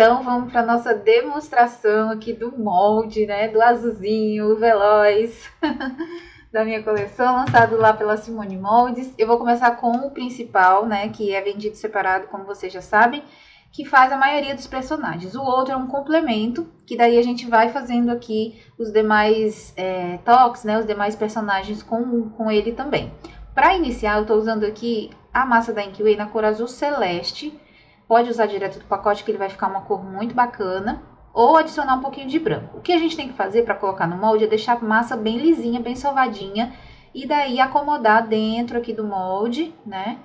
Então, vamos para nossa demonstração aqui do molde, né? Do azulzinho, o veloz da minha coleção, lançado lá pela Simone Moldes. Eu vou começar com o principal, né? Que é vendido separado, como vocês já sabem, que faz a maioria dos personagens. O outro é um complemento, que daí a gente vai fazendo aqui os demais toques, né? Os demais personagens com ele também. Para iniciar, eu estou usando aqui a massa da Inkway na cor azul celeste. Pode usar direto do pacote, que ele vai ficar uma cor muito bacana. Ou adicionar um pouquinho de branco. O que a gente tem que fazer para colocar no molde é deixar a massa bem lisinha, bem sovadinha. E daí acomodar dentro aqui do molde, né?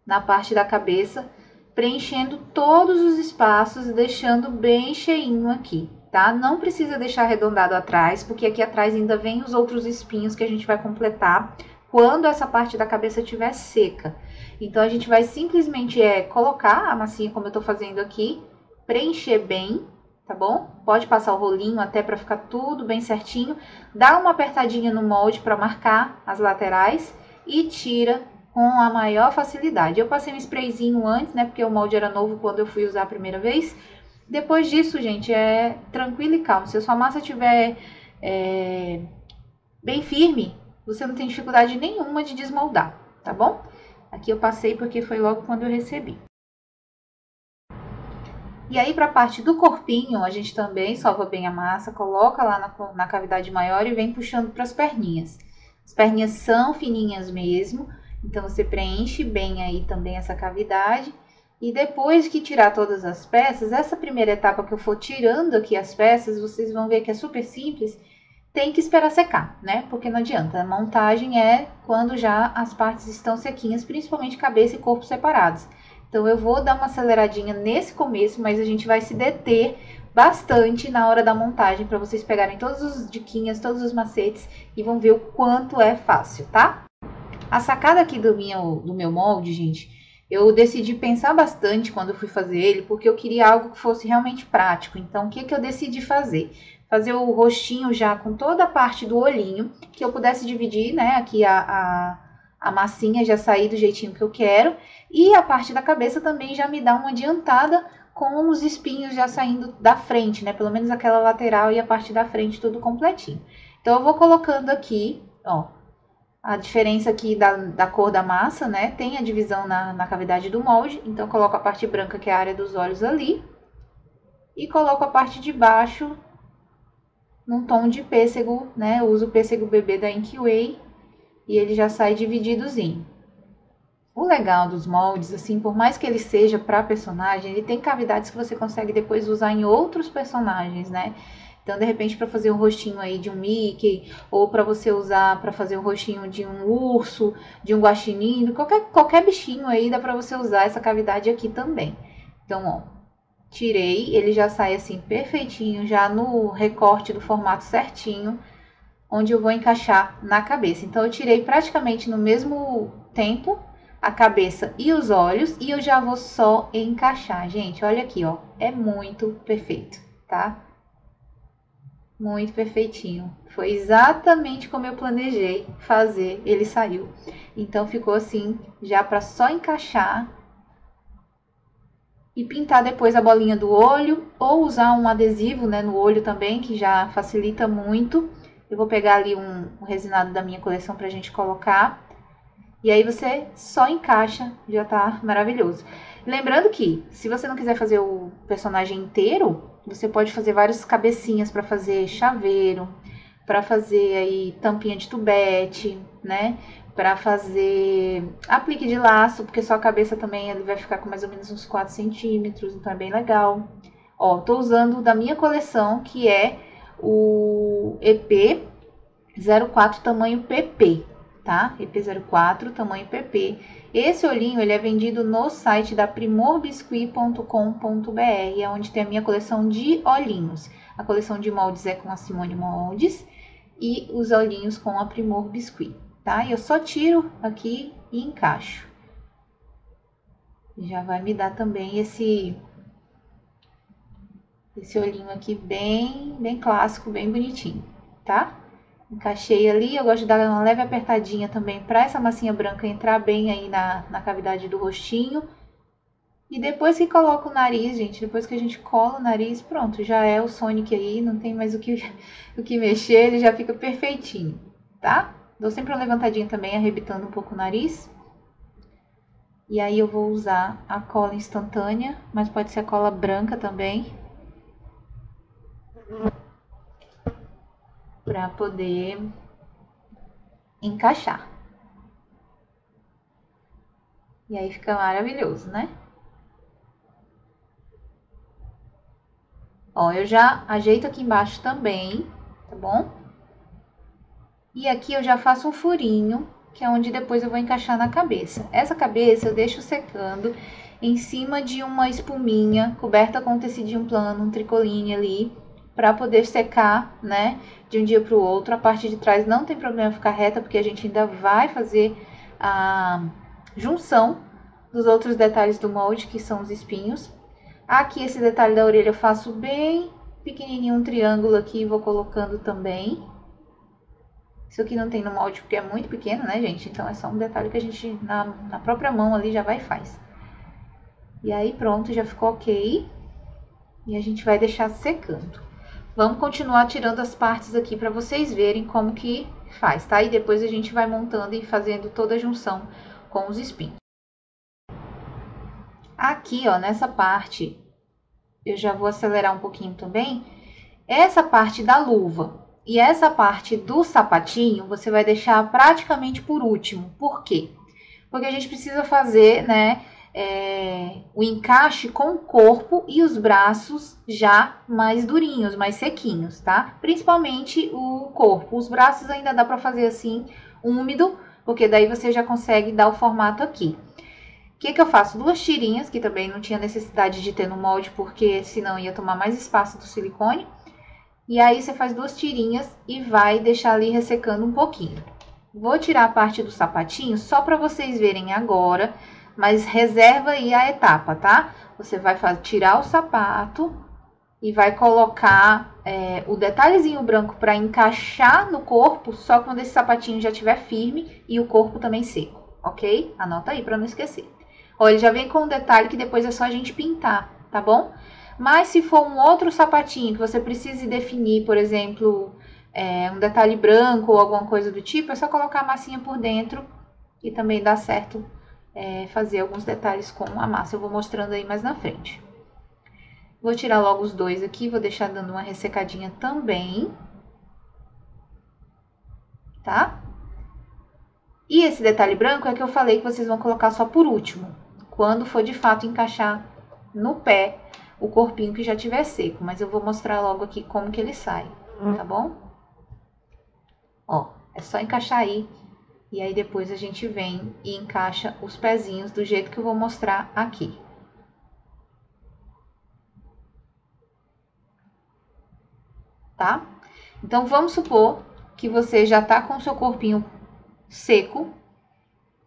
Na parte da cabeça, preenchendo todos os espaços e deixando bem cheinho aqui, tá? Não precisa deixar arredondado atrás, porque aqui atrás ainda vem os outros espinhos que a gente vai completar quando essa parte da cabeça estiver seca. Então, a gente vai simplesmente colocar a massinha, como eu tô fazendo aqui, preencher bem, tá bom? Pode passar o rolinho até para ficar tudo bem certinho. Dá uma apertadinha no molde para marcar as laterais e tira com a maior facilidade. Eu passei um sprayzinho antes, né? Porque o molde era novo quando eu fui usar a primeira vez. Depois disso, gente, é tranquilo e calmo. Se a sua massa estiver bem firme, você não tem dificuldade nenhuma de desmoldar, tá bom? Aqui eu passei porque foi logo quando eu recebi. E aí, para a parte do corpinho, a gente também sova bem a massa, coloca lá na cavidade maior e vem puxando para as perninhas. As perninhas são fininhas mesmo, então você preenche bem aí também essa cavidade. E depois que tirar todas as peças, essa primeira etapa que eu for tirando aqui as peças, vocês vão ver que é super simples. Tem que esperar secar, né? Porque não adianta. A montagem é quando já as partes estão sequinhas, principalmente cabeça e corpo separados. Então, eu vou dar uma aceleradinha nesse começo, mas a gente vai se deter bastante na hora da montagem para vocês pegarem todas as diquinhas, todos os macetes e vão ver o quanto é fácil, tá? A sacada aqui do meu molde, gente, eu decidi pensar bastante quando eu fui fazer ele, porque eu queria algo que fosse realmente prático. Então, o que eu decidi fazer? Fazer o rostinho já com toda a parte do olhinho, que eu pudesse dividir, né, aqui a massinha já sair do jeitinho que eu quero. E a parte da cabeça também já me dá uma adiantada com os espinhos já saindo da frente, né, pelo menos aquela lateral e a parte da frente tudo completinho. Então, eu vou colocando aqui, ó, a diferença aqui da cor da massa, né, tem a divisão na cavidade do molde. Então, eu coloco a parte branca, que é a área dos olhos ali, e coloco a parte de baixo num tom de pêssego, né? Eu uso o pêssego bebê da Inkway e ele já sai divididozinho. O legal dos moldes, assim, por mais que ele seja para personagem, ele tem cavidades que você consegue depois usar em outros personagens, né? Então, de repente, para fazer um rostinho aí de um Mickey, ou para você usar para fazer o rostinho de um urso, de um guaxinim, qualquer bichinho aí dá para você usar essa cavidade aqui também. Então, ó, tirei, ele já sai assim perfeitinho, já no recorte do formato certinho, onde eu vou encaixar na cabeça. Então, eu tirei praticamente no mesmo tempo a cabeça e os olhos, e eu já vou só encaixar. Gente, olha aqui, ó, é muito perfeito, tá? Muito perfeitinho. Foi exatamente como eu planejei fazer, ele saiu. Então, ficou assim, já para só encaixar e pintar depois a bolinha do olho, ou usar um adesivo, né, no olho também, que já facilita muito. Eu vou pegar ali um resinado da minha coleção pra gente colocar. E aí você só encaixa, já tá maravilhoso. Lembrando que, se você não quiser fazer o personagem inteiro, você pode fazer várias cabecinhas para fazer chaveiro, para fazer aí tampinha de tubete, né? Para fazer aplique de laço, porque só a cabeça também ele vai ficar com mais ou menos uns 4 centímetros, então é bem legal. Ó, tô usando da minha coleção, que é o EP04 tamanho PP, tá? EP04 tamanho PP. Esse olhinho, ele é vendido no site da primorbiscuit.com.br, é onde tem a minha coleção de olhinhos. A coleção de moldes é com a Simone Moldes e os olhinhos com a Primor Biscuit. Tá? Eu só tiro aqui e encaixo. Já vai me dar também esse olhinho aqui bem clássico, bem bonitinho, tá? Encaixei ali, eu gosto de dar uma leve apertadinha também para essa massinha branca entrar bem aí na cavidade do rostinho. E depois que coloca o nariz, gente, depois que a gente cola o nariz, pronto, já é o Sonic aí, não tem mais o que mexer, ele já fica perfeitinho, tá? Dou sempre uma levantadinha também, arrebitando um pouco o nariz. E aí eu vou usar a cola instantânea, mas pode ser a cola branca também. Pra poder encaixar. E aí fica maravilhoso, né? Ó, eu já ajeito aqui embaixo também, tá bom? E aqui eu já faço um furinho, que é onde depois eu vou encaixar na cabeça. Essa cabeça eu deixo secando em cima de uma espuminha, coberta com um tecidinho plano, um tricoline ali, para poder secar, né, de um dia para o outro. A parte de trás não tem problema ficar reta, porque a gente ainda vai fazer a junção dos outros detalhes do molde, que são os espinhos. Aqui esse detalhe da orelha eu faço bem pequenininho, um triângulo aqui, e vou colocando também. Isso aqui não tem no molde porque é muito pequeno, né, gente? Então é só um detalhe que a gente, na própria mão ali, já vai e faz. E aí pronto, já ficou ok. E a gente vai deixar secando. Vamos continuar tirando as partes aqui para vocês verem como que faz, tá? E depois a gente vai montando e fazendo toda a junção com os espinhos. Aqui, ó, nessa parte, eu já vou acelerar um pouquinho também. Essa parte da luva e essa parte do sapatinho, você vai deixar praticamente por último. Por quê? Porque a gente precisa fazer, né, o encaixe com o corpo e os braços já mais durinhos, mais sequinhos, tá? Principalmente o corpo. Os braços ainda dá pra fazer assim, úmido, porque daí você já consegue dar o formato aqui. O que eu faço? 2 tirinhas, que também não tinha necessidade de ter no molde, porque senão ia tomar mais espaço do silicone. E aí você faz 2 tirinhas e vai deixar ali ressecando um pouquinho. Vou tirar a parte do sapatinho só para vocês verem agora, mas reserva aí a etapa, tá? Você vai tirar o sapato e vai colocar o detalhezinho branco para encaixar no corpo, só quando esse sapatinho já estiver firme e o corpo também seco, ok? Anota aí para não esquecer. Ó, ele já vem com um detalhe que depois é só a gente pintar, tá bom? Mas se for um outro sapatinho que você precise definir, por exemplo, um detalhe branco ou alguma coisa do tipo, é só colocar a massinha por dentro e também dá certo fazer alguns detalhes com a massa. Eu vou mostrando aí mais na frente. Vou tirar logo os 2 aqui, vou deixar dando uma ressecadinha também. Tá? E esse detalhe branco é que eu falei que vocês vão colocar só por último, quando for de fato encaixar no pé o corpinho que já tiver seco. Mas eu vou mostrar logo aqui como que ele sai, tá bom? Ó, é só encaixar aí. E aí depois a gente vem e encaixa os pezinhos do jeito que eu vou mostrar aqui. Tá? Então vamos supor que você já tá com o seu corpinho seco,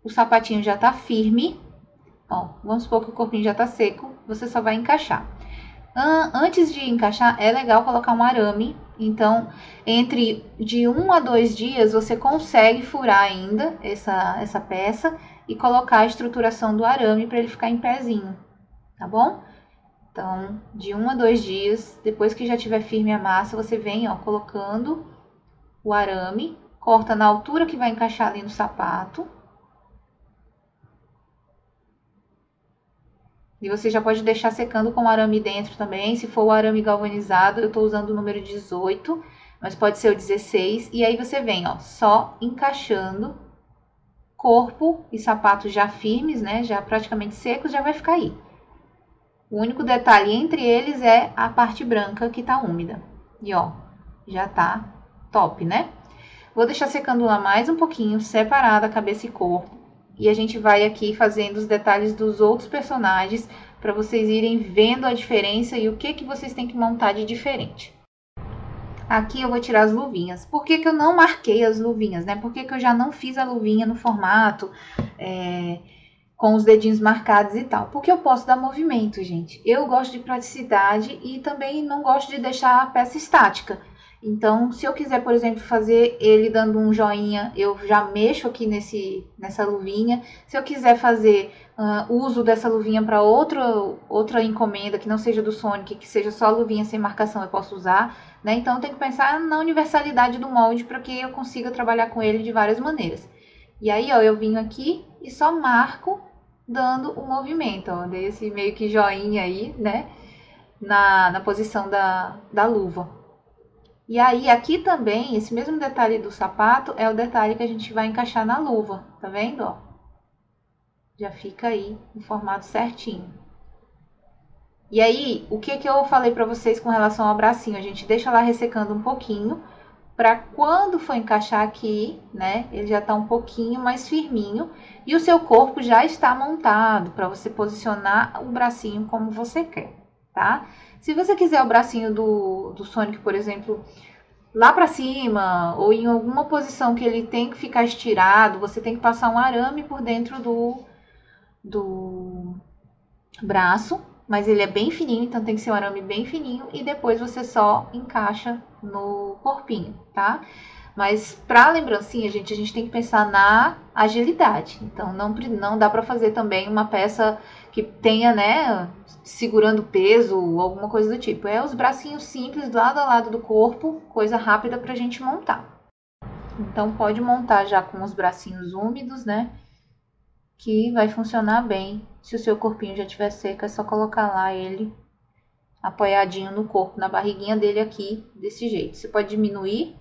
o sapatinho já tá firme. Ó, vamos supor que o corpinho já tá seco, você só vai encaixar. Antes de encaixar, é legal colocar um arame. Então, de 1 a 2 dias, você consegue furar ainda essa peça e colocar a estruturação do arame para ele ficar em pezinho, tá bom? Então, de 1 a 2 dias, depois que já tiver firme a massa, você vem, ó, colocando o arame, corta na altura que vai encaixar ali no sapato. E você já pode deixar secando com o arame dentro também. Se for o arame galvanizado, eu tô usando o número 18, mas pode ser o 16. E aí você vem, ó, só encaixando corpo e sapato já firmes, né? Já praticamente secos, já vai ficar aí. O único detalhe entre eles é a parte branca que tá úmida. E ó, já tá top, né? Vou deixar secando lá mais um pouquinho, separada cabeça e corpo. E a gente vai aqui fazendo os detalhes dos outros personagens para vocês irem vendo a diferença e o que vocês têm que montar de diferente. Aqui eu vou tirar as luvinhas. Por que eu não marquei as luvinhas, né? Por que eu já não fiz a luvinha no formato com os dedinhos marcados e tal? Porque eu posso dar movimento, gente. Eu gosto de praticidade e também não gosto de deixar a peça estática. Então, se eu quiser, por exemplo, fazer ele dando um joinha, eu já mexo aqui nessa luvinha. Se eu quiser fazer uso dessa luvinha para outra encomenda que não seja do Sonic, que seja só luvinha sem marcação, eu posso usar, né? Então, tem que pensar na universalidade do molde para que eu consiga trabalhar com ele de várias maneiras. E aí, ó, eu venho aqui e só marco dando o movimento, ó, dei esse meio que joinha aí, né? Na posição da luva. E aí, aqui também, esse mesmo detalhe do sapato é o detalhe que a gente vai encaixar na luva, tá vendo, ó? Já fica aí no formato certinho. E aí, o que eu falei pra vocês com relação ao bracinho? A gente deixa lá ressecando um pouquinho, pra quando for encaixar aqui, né, ele já tá um pouquinho mais firminho. E o seu corpo já está montado pra você posicionar o bracinho como você quer, tá? Se você quiser o bracinho do Sonic, por exemplo, lá pra cima, ou em alguma posição que ele tem que ficar estirado, você tem que passar um arame por dentro do braço, mas ele é bem fininho, então tem que ser um arame bem fininho, e depois você só encaixa no corpinho, tá? Mas pra lembrancinha, gente, a gente tem que pensar na agilidade. Então não dá pra fazer também uma peça que tenha, né, segurando peso ou alguma coisa do tipo. É os bracinhos simples lado a lado do corpo, coisa rápida pra gente montar. Então pode montar já com os bracinhos úmidos, né, que vai funcionar bem. Se o seu corpinho já estiver seco, é só colocar lá ele apoiadinho no corpo, na barriguinha dele aqui, desse jeito. Você pode diminuir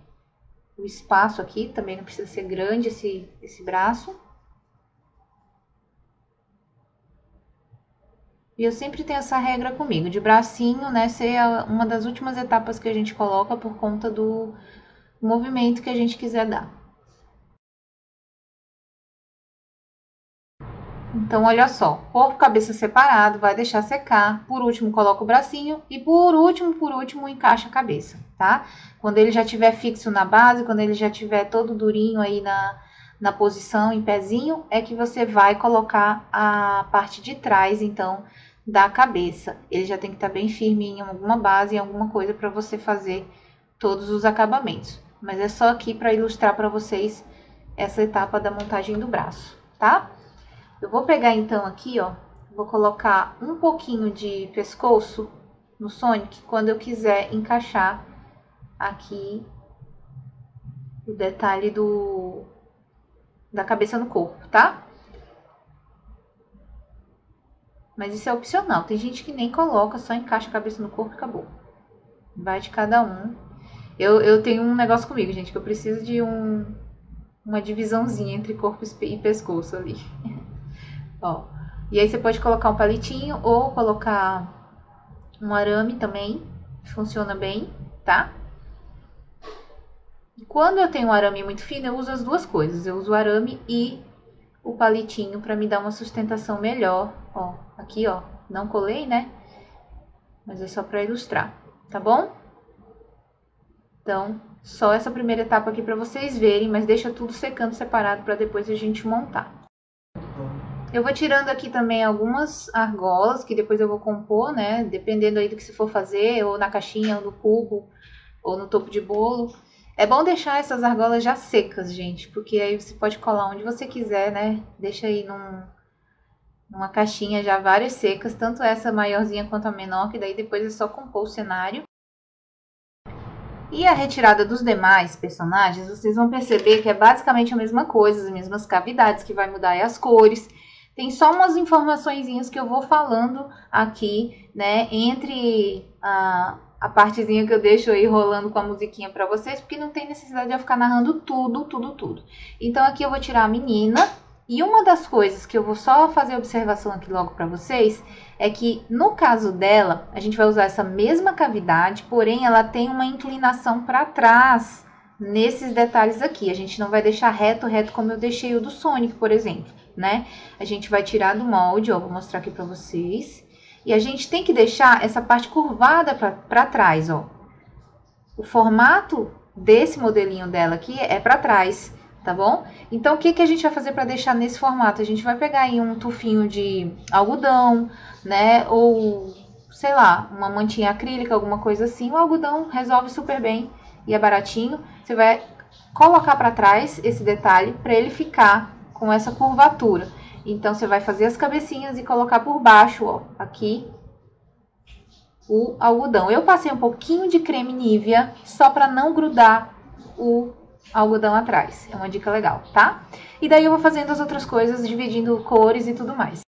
o espaço aqui, também não precisa ser grande esse braço. E eu sempre tenho essa regra comigo, de bracinho, né, ser uma das últimas etapas que a gente coloca por conta do movimento que a gente quiser dar. Então, olha só, corpo, cabeça separado, vai deixar secar. Por último, coloca o bracinho e por último, encaixa a cabeça, tá? Quando ele já estiver fixo na base, quando ele já estiver todo durinho aí na posição, em pezinho, é que você vai colocar a parte de trás, então, da cabeça. Ele já tem que estar bem firme em alguma base, em alguma coisa para você fazer todos os acabamentos. Mas é só aqui para ilustrar para vocês essa etapa da montagem do braço, tá? Eu vou pegar então aqui, ó, vou colocar um pouquinho de pescoço no Sonic quando eu quiser encaixar aqui o detalhe da cabeça no corpo, tá? Mas isso é opcional, tem gente que nem coloca, só encaixa a cabeça no corpo e acabou. Vai de cada um. Eu tenho um negócio comigo, gente, que eu preciso de uma divisãozinha entre corpo e pescoço ali. Ó, e aí você pode colocar um palitinho ou colocar um arame também, funciona bem, tá? Quando eu tenho um arame muito fino, eu uso as duas coisas. Eu uso o arame e o palitinho para me dar uma sustentação melhor. Ó, aqui, ó, não colei, né? Mas é só para ilustrar, tá bom? Então, só essa primeira etapa aqui para vocês verem, mas deixa tudo secando separado para depois a gente montar. Eu vou tirando aqui também algumas argolas, que depois eu vou compor, né? Dependendo aí do que você for fazer, ou na caixinha, ou no cubo, ou no topo de bolo. É bom deixar essas argolas já secas, gente, porque aí você pode colar onde você quiser, né? Deixa aí numa caixinha já várias secas, tanto essa maiorzinha quanto a menor, que daí depois é só compor o cenário. E a retirada dos demais personagens, vocês vão perceber que é basicamente a mesma coisa, as mesmas cavidades, que vai mudar é as cores. Tem só umas informaçõezinhas que eu vou falando aqui, né, entre a partezinha que eu deixo aí rolando com a musiquinha pra vocês, porque não tem necessidade de eu ficar narrando tudo. Então aqui eu vou tirar a menina, e uma das coisas que eu vou só fazer observação aqui logo pra vocês, é que no caso dela, a gente vai usar essa mesma cavidade, porém ela tem uma inclinação pra trás nesses detalhes aqui. A gente não vai deixar reto como eu deixei o do Sonic, por exemplo, né? A gente vai tirar do molde, ó, vou mostrar aqui pra vocês. E a gente tem que deixar essa parte curvada pra trás, ó. O formato desse modelinho dela aqui é pra trás, tá bom? Então, o que a gente vai fazer pra deixar nesse formato? A gente vai pegar aí um tufinho de algodão, né? Ou, sei lá, uma mantinha acrílica, alguma coisa assim. O algodão resolve super bem e é baratinho, você vai colocar para trás esse detalhe para ele ficar com essa curvatura. Então, você vai fazer as cabecinhas e colocar por baixo, ó, aqui, o algodão. Eu passei um pouquinho de creme Nivea, só para não grudar o algodão atrás. É uma dica legal, tá? E daí eu vou fazendo as outras coisas, dividindo cores e tudo mais.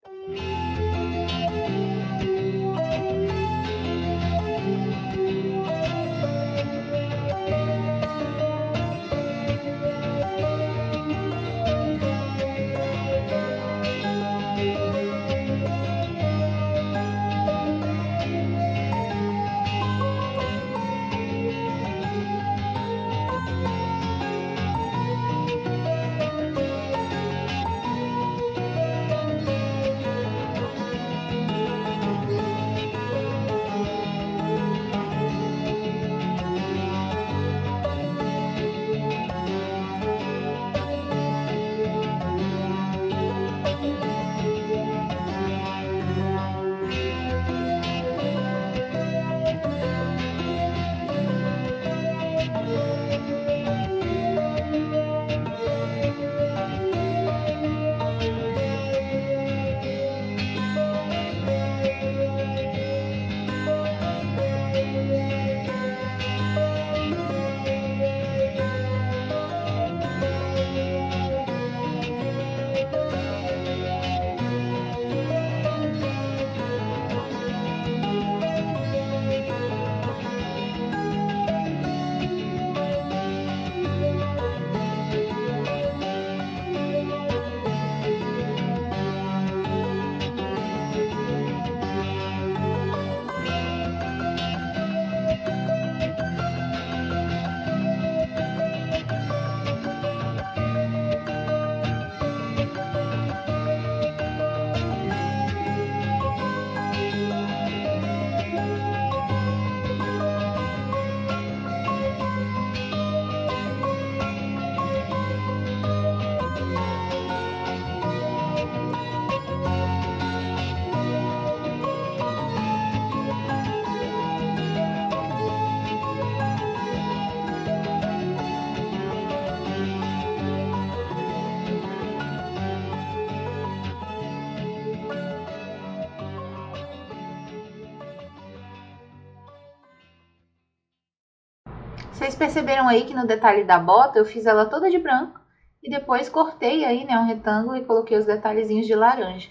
Vocês perceberam aí que no detalhe da bota eu fiz ela toda de branco e depois cortei aí, né, um retângulo e coloquei os detalhezinhos de laranja.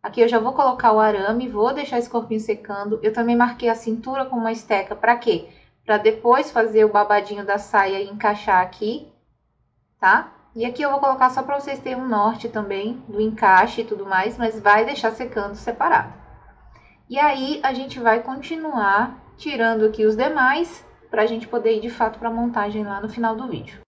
Aqui eu já vou colocar o arame, vou deixar esse corpinho secando. Eu também marquei a cintura com uma esteca, pra quê? Pra depois fazer o babadinho da saia e encaixar aqui, tá? E aqui eu vou colocar só pra vocês terem um norte também do encaixe e tudo mais, mas vai deixar secando separado. E aí a gente vai continuar tirando aqui os demais, pra gente poder ir de fato pra montagem lá no final do vídeo.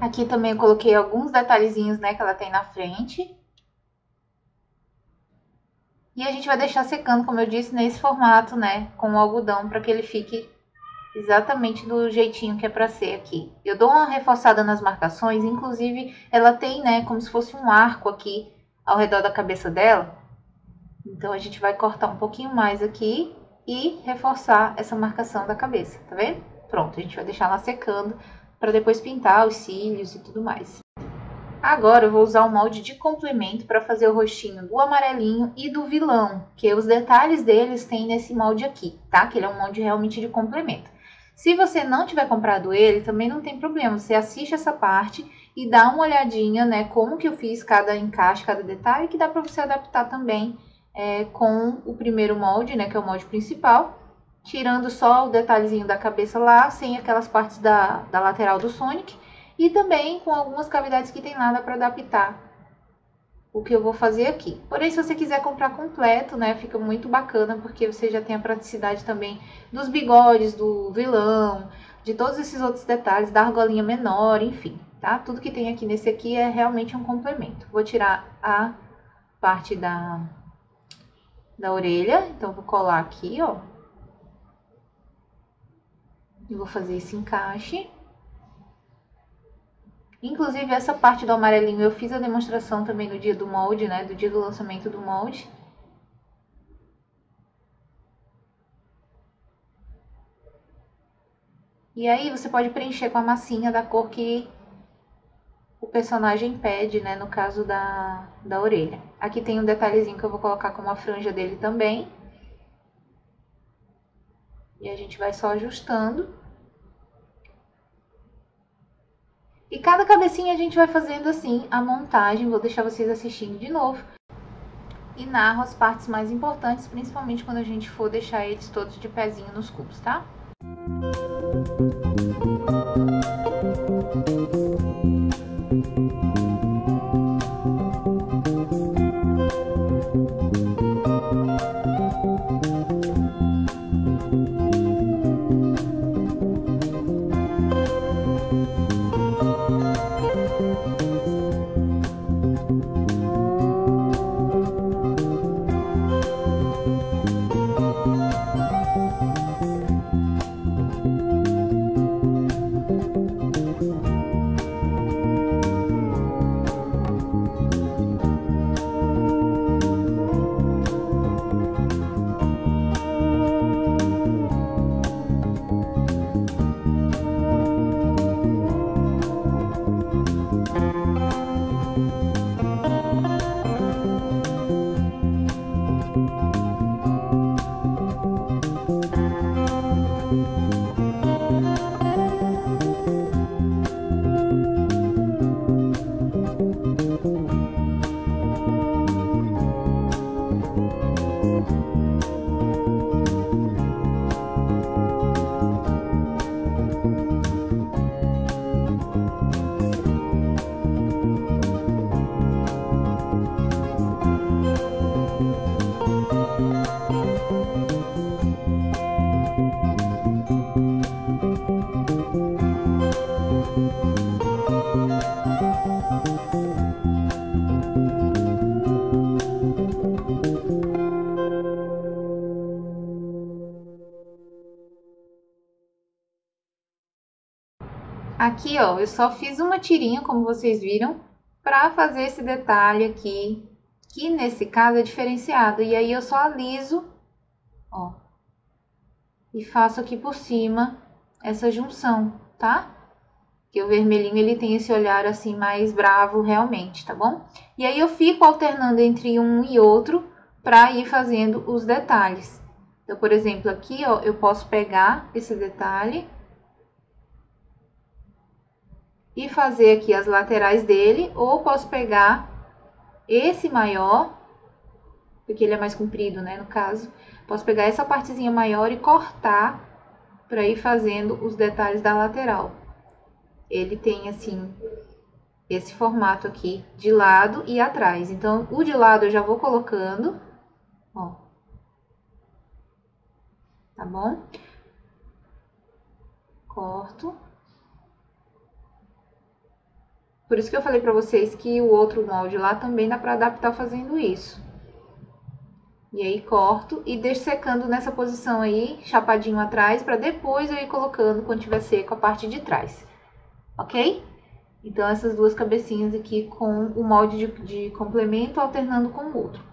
Aqui também eu coloquei alguns detalhezinhos, né, que ela tem na frente. E a gente vai deixar secando, como eu disse, nesse formato, né, com o algodão, para que ele fique exatamente do jeitinho que é para ser aqui. Eu dou uma reforçada nas marcações, inclusive ela tem, né, como se fosse um arco aqui ao redor da cabeça dela. Então a gente vai cortar um pouquinho mais aqui e reforçar essa marcação da cabeça, tá vendo? Pronto, a gente vai deixar ela secando para depois pintar os cílios e tudo mais. Agora eu vou usar o molde de complemento para fazer o rostinho do amarelinho e do vilão, que os detalhes deles tem nesse molde aqui, tá? Que ele é um molde realmente de complemento. Se você não tiver comprado ele, também não tem problema, você assiste essa parte e dá uma olhadinha, né, como que eu fiz cada encaixe, cada detalhe, que dá para você adaptar também com o primeiro molde, né, que é o molde principal, tirando só o detalhezinho da cabeça lá, sem aquelas partes da lateral do Sonic, e também com algumas cavidades que tem nada para adaptar o que eu vou fazer aqui. Porém, se você quiser comprar completo, né, fica muito bacana, porque você já tem a praticidade também dos bigodes, do vilão, de todos esses outros detalhes, da argolinha menor, enfim, tá? Tudo que tem aqui nesse aqui é realmente um complemento. Vou tirar a parte da orelha, então vou colar aqui, ó. E vou fazer esse encaixe. Inclusive, essa parte do amarelinho eu fiz a demonstração também no dia do molde, né? Do dia do lançamento do molde. E aí você pode preencher com a massinha da cor que o personagem pede, né? No caso da orelha. Aqui tem um detalhezinho que eu vou colocar como a franja dele também. E a gente vai só ajustando. E cada cabecinha a gente vai fazendo assim a montagem. Vou deixar vocês assistindo de novo. E narro as partes mais importantes, principalmente quando a gente for deixar eles todos de pezinho nos cubos, tá? Aqui, ó, eu só fiz uma tirinha, como vocês viram, pra fazer esse detalhe aqui, que nesse caso é diferenciado. E aí eu só aliso, ó, e faço aqui por cima essa junção, tá? Que o vermelhinho, ele tem esse olhar assim mais bravo realmente, tá bom? E aí eu fico alternando entre um e outro pra ir fazendo os detalhes. Então, por exemplo, aqui, ó, eu posso pegar esse detalhe e fazer aqui as laterais dele, ou posso pegar esse maior, porque ele é mais comprido, né, no caso. Posso pegar essa partezinha maior e cortar para ir fazendo os detalhes da lateral. Ele tem, assim, esse formato aqui de lado e atrás. Então, o de lado eu já vou colocando, ó. Tá bom? Corto. Por isso que eu falei pra vocês que o outro molde lá também dá pra adaptar fazendo isso. E aí corto e deixo secando nessa posição aí, chapadinho atrás, pra depois eu ir colocando quando tiver seco a parte de trás. Ok? Então essas duas cabecinhas aqui com o molde de complemento alternando com o outro.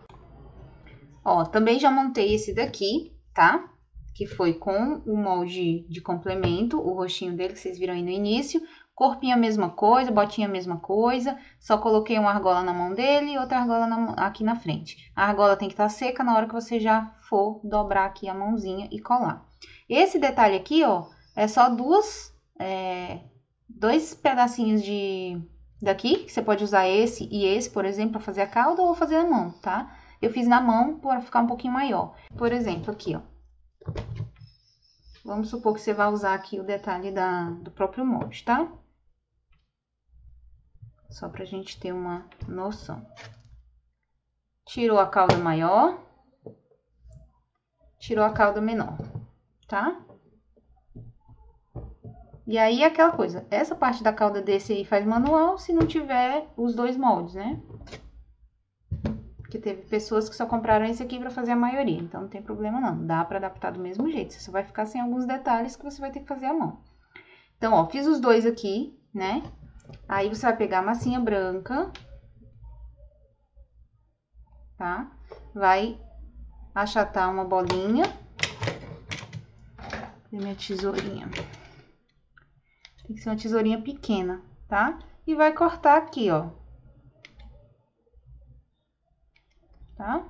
Ó, também já montei esse daqui, tá? Que foi com o molde de complemento, o rostinho dele que vocês viram aí no início. Corpinho a mesma coisa, botinha a mesma coisa, só coloquei uma argola na mão dele e outra argola aqui na frente. A argola tem que estar seca na hora que você já for dobrar aqui a mãozinha e colar. Esse detalhe aqui, ó, é só dois pedacinhos daqui, que você pode usar esse e esse, por exemplo, para fazer a cauda ou fazer a mão, tá? Eu fiz na mão para ficar um pouquinho maior. Por exemplo, aqui, ó. Vamos supor que você vai usar aqui o detalhe do próprio molde, tá? Só pra gente ter uma noção. Tirou a cauda maior. Tirou a cauda menor, tá? E aí, aquela coisa. Essa parte da cauda desse aí faz manual, se não tiver os dois moldes, né? Porque teve pessoas que só compraram esse aqui pra fazer a maioria. Então, não tem problema não. Dá pra adaptar do mesmo jeito. Você só vai ficar sem alguns detalhes que você vai ter que fazer à mão. Então, ó, fiz os dois aqui, né? Aí, você vai pegar a massinha branca, tá? Vai achatar uma bolinha. E minha tesourinha. Tem que ser uma tesourinha pequena, tá? E vai cortar aqui, ó. Tá?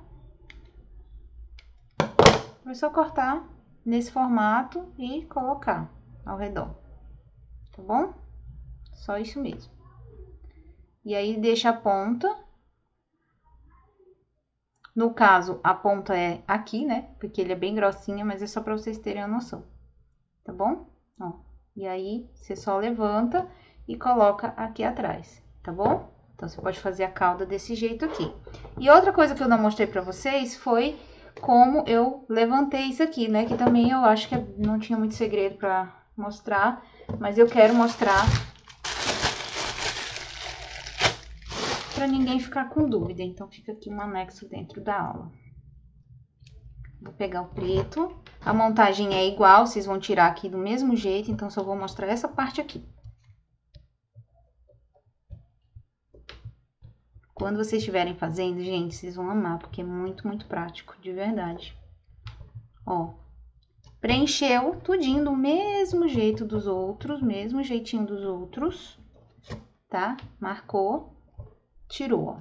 Vai só cortar nesse formato e colocar ao redor. Tá bom? Só isso mesmo. E aí, deixa a ponta. No caso, a ponta é aqui, né? Porque ele é bem grossinho, mas é só pra vocês terem a noção. Tá bom? Ó. E aí, você só levanta e coloca aqui atrás, tá bom? Então, você pode fazer a cauda desse jeito aqui. E outra coisa que eu não mostrei pra vocês foi como eu levantei isso aqui, né? Que também eu acho que não tinha muito segredo pra mostrar, mas eu quero mostrar pra ninguém ficar com dúvida. Então, fica aqui um anexo dentro da aula. Vou pegar o preto. A montagem é igual, vocês vão tirar aqui do mesmo jeito, então só vou mostrar essa parte aqui. Quando vocês estiverem fazendo, gente, vocês vão amar, porque é muito, muito prático, de verdade. Ó, preencheu tudinho do mesmo jeito dos outros, mesmo jeitinho dos outros, tá? Marcou, tirou, ó.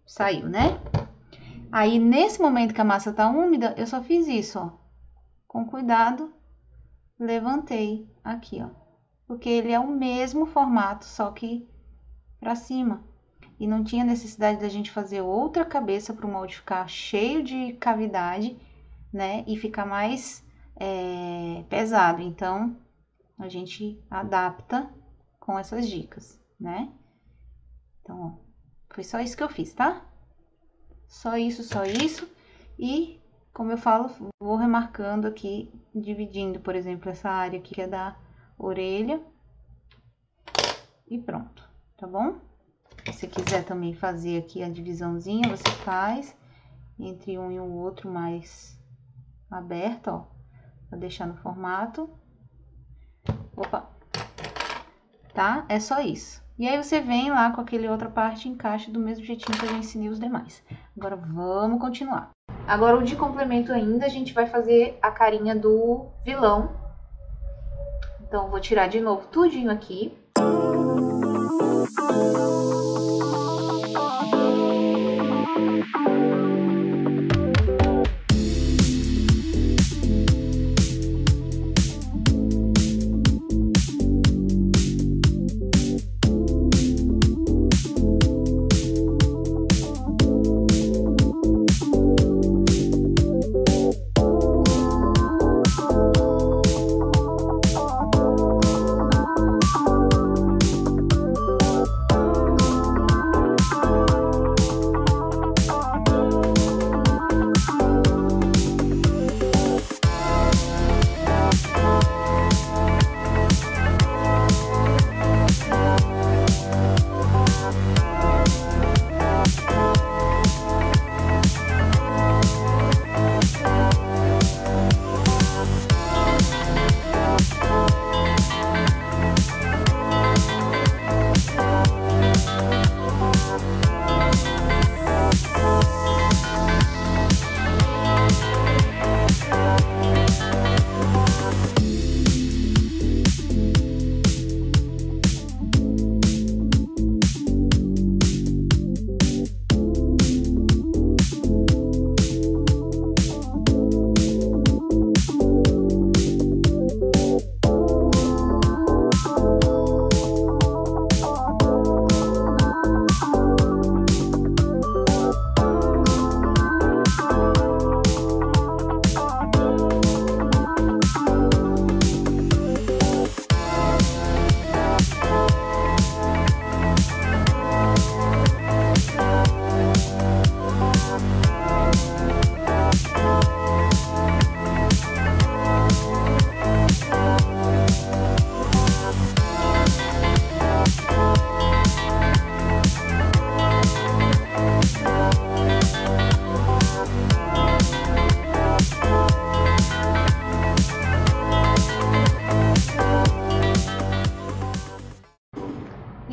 Saiu, né? Aí, nesse momento que a massa tá úmida, eu só fiz isso, ó. Com cuidado, levantei aqui, ó. Porque ele é o mesmo formato, só que pra cima. E não tinha necessidade da gente fazer outra cabeça para o molde ficar cheio de cavidade, né? E ficar mais pesado. Então, a gente adapta com essas dicas, né? Então, ó, foi só isso que eu fiz, tá? Só isso, só isso. E, como eu falo, vou remarcando aqui, dividindo, por exemplo, essa área aqui que é da orelha. E pronto, tá bom? Se quiser também fazer aqui a divisãozinha, você faz entre um e o outro mais aberto, ó, pra deixar no formato. Opa! Tá? É só isso. E aí, você vem lá com aquele outra parte e encaixa do mesmo jeitinho que eu já ensinei os demais. Agora, vamos continuar. Agora, o de complemento ainda, a gente vai fazer a carinha do vilão. Então, vou tirar de novo tudinho aqui.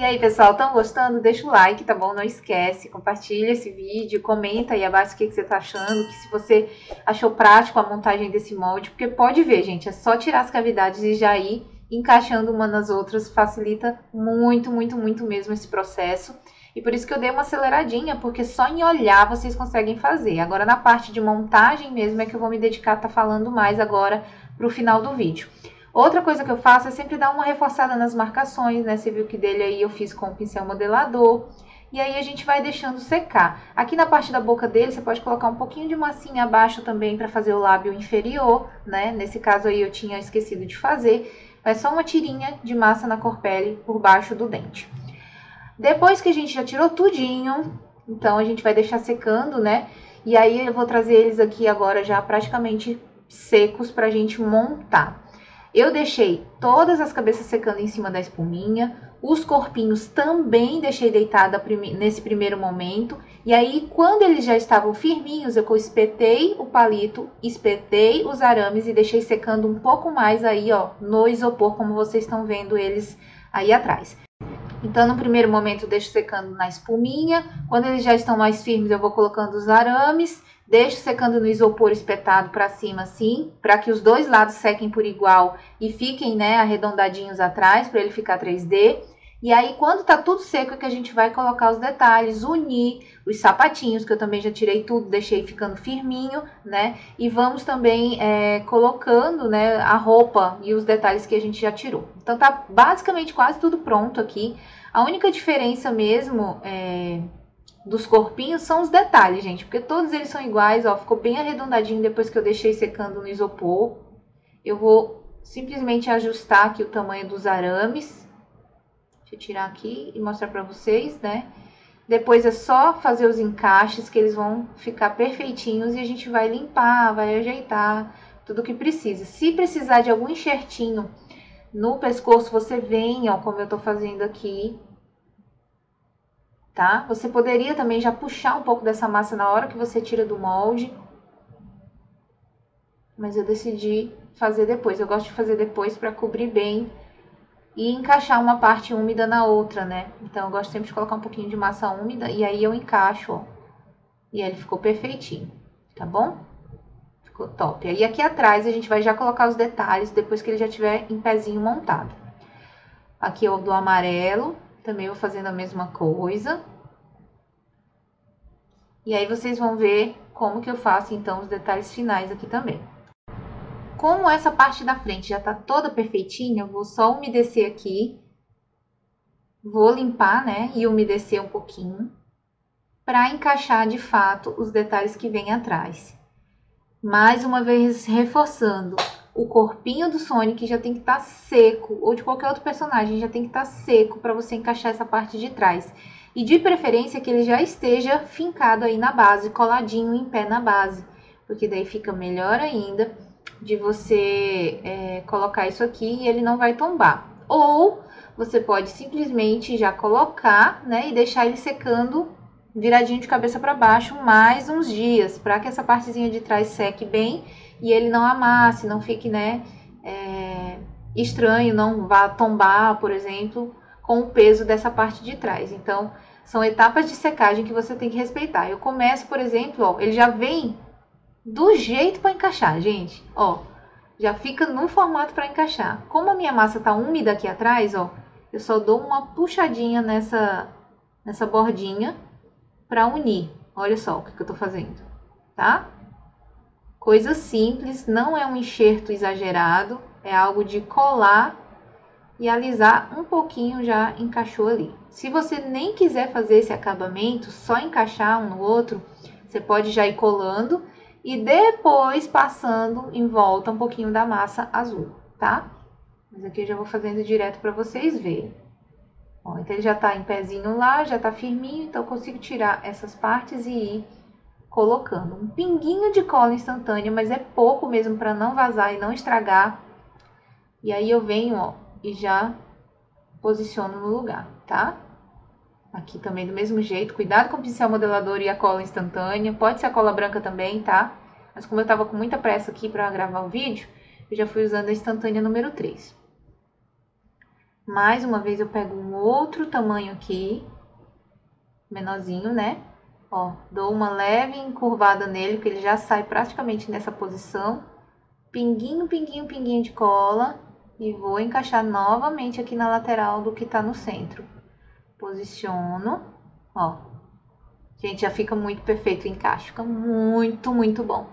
E aí, pessoal, estão gostando? Deixa o like, tá bom? Não esquece, compartilha esse vídeo, comenta aí abaixo o que você tá achando, que se você achou prático a montagem desse molde, porque pode ver, gente, é só tirar as cavidades e já ir encaixando uma nas outras, facilita muito, muito, muito mesmo esse processo. E por isso que eu dei uma aceleradinha, porque só em olhar vocês conseguem fazer. Agora, na parte de montagem mesmo, é que eu vou me dedicar a estar falando mais agora pro final do vídeo. Outra coisa que eu faço é sempre dar uma reforçada nas marcações, né? Você viu que dele aí eu fiz com o pincel modelador. E aí a gente vai deixando secar. Aqui na parte da boca dele, você pode colocar um pouquinho de massinha abaixo também para fazer o lábio inferior, né? Nesse caso aí eu tinha esquecido de fazer. É só uma tirinha de massa na Corpelle por baixo do dente. Depois que a gente já tirou tudinho, então a gente vai deixar secando, né? E aí eu vou trazer eles aqui agora já praticamente secos pra gente montar. Eu deixei todas as cabeças secando em cima da espuminha, os corpinhos também deixei deitada nesse primeiro momento. E aí, quando eles já estavam firminhos, eu espetei o palito, espetei os arames e deixei secando um pouco mais aí, ó, no isopor, como vocês estão vendo eles aí atrás. Então, no primeiro momento, eu deixo secando na espuminha. Quando eles já estão mais firmes, eu vou colocando os arames. Deixo secando no isopor espetado para cima assim, para que os dois lados sequem por igual e fiquem, né, arredondadinhos atrás, para ele ficar 3D. E aí, quando tá tudo seco, é que a gente vai colocar os detalhes, unir os sapatinhos, que eu também já tirei tudo, deixei ficando firminho, né? E vamos também colocando, né, a roupa e os detalhes que a gente já tirou. Então, tá basicamente quase tudo pronto aqui. A única diferença mesmo dos corpinhos são os detalhes, gente, porque todos eles são iguais, ó, ficou bem arredondadinho depois que eu deixei secando no isopor. Eu vou simplesmente ajustar aqui o tamanho dos arames. Deixa eu tirar aqui e mostrar pra vocês, né? Depois é só fazer os encaixes que eles vão ficar perfeitinhos e a gente vai limpar, vai ajeitar tudo que precisa. Se precisar de algum enxertinho no pescoço, você vem, ó, como eu tô fazendo aqui. Tá? Você poderia também já puxar um pouco dessa massa na hora que você tira do molde. Mas eu decidi fazer depois. Eu gosto de fazer depois para cobrir bem e encaixar uma parte úmida na outra, né? Então eu gosto sempre de colocar um pouquinho de massa úmida e aí eu encaixo, ó. E aí ele ficou perfeitinho, tá bom? Ficou top. Aí aqui atrás a gente vai já colocar os detalhes depois que ele já tiver em pezinho montado. Aqui eu do amarelo. Também vou fazendo a mesma coisa. E aí vocês vão ver como que eu faço, então, os detalhes finais aqui também. Como essa parte da frente já tá toda perfeitinha, eu vou só umedecer aqui. Vou limpar, né, e umedecer um pouquinho. Para encaixar, de fato, os detalhes que vêm atrás. Mais uma vez, reforçando. O corpinho do Sonic já tem que estar seco, ou de qualquer outro personagem, já tem que estar seco para você encaixar essa parte de trás. E de preferência que ele já esteja fincado aí na base, coladinho em pé na base, porque daí fica melhor ainda de você colocar isso aqui e ele não vai tombar. Ou você pode simplesmente já colocar, né, e deixar ele secando viradinho de cabeça para baixo mais uns dias, para que essa partezinha de trás seque bem e ele não amasse, não fique, né, estranho, não vá tombar, por exemplo, com o peso dessa parte de trás. Então, são etapas de secagem que você tem que respeitar. Eu começo, por exemplo, ó, ele já vem do jeito para encaixar, gente, ó, já fica no formato para encaixar. Como a minha massa tá úmida aqui atrás, ó, eu só dou uma puxadinha nessa bordinha para unir. Olha só o que eu tô fazendo, tá? Coisa simples, não é um enxerto exagerado, é algo de colar e alisar um pouquinho, já encaixou ali. Se você nem quiser fazer esse acabamento, só encaixar um no outro, você pode já ir colando e depois passando em volta um pouquinho da massa azul, tá? Mas aqui eu já vou fazendo direto para vocês verem. Ó, então ele já tá em pezinho lá, já tá firminho, então eu consigo tirar essas partes e ir colocando um pinguinho de cola instantânea, mas é pouco mesmo para não vazar e não estragar. E aí eu venho, ó, e já posiciono no lugar, tá? Aqui também do mesmo jeito, cuidado com o pincel modelador e a cola instantânea, pode ser a cola branca também, tá? Mas como eu tava com muita pressa aqui para gravar o vídeo, eu já fui usando a instantânea número 3. Mais uma vez eu pego um outro tamanho aqui, menorzinho, né? Ó, dou uma leve encurvada nele, que ele já sai praticamente nessa posição. Pinguinho, pinguinho, pinguinho de cola. E vou encaixar novamente aqui na lateral do que tá no centro. Posiciono, ó. Gente, já fica muito perfeito o encaixe, fica muito, muito bom.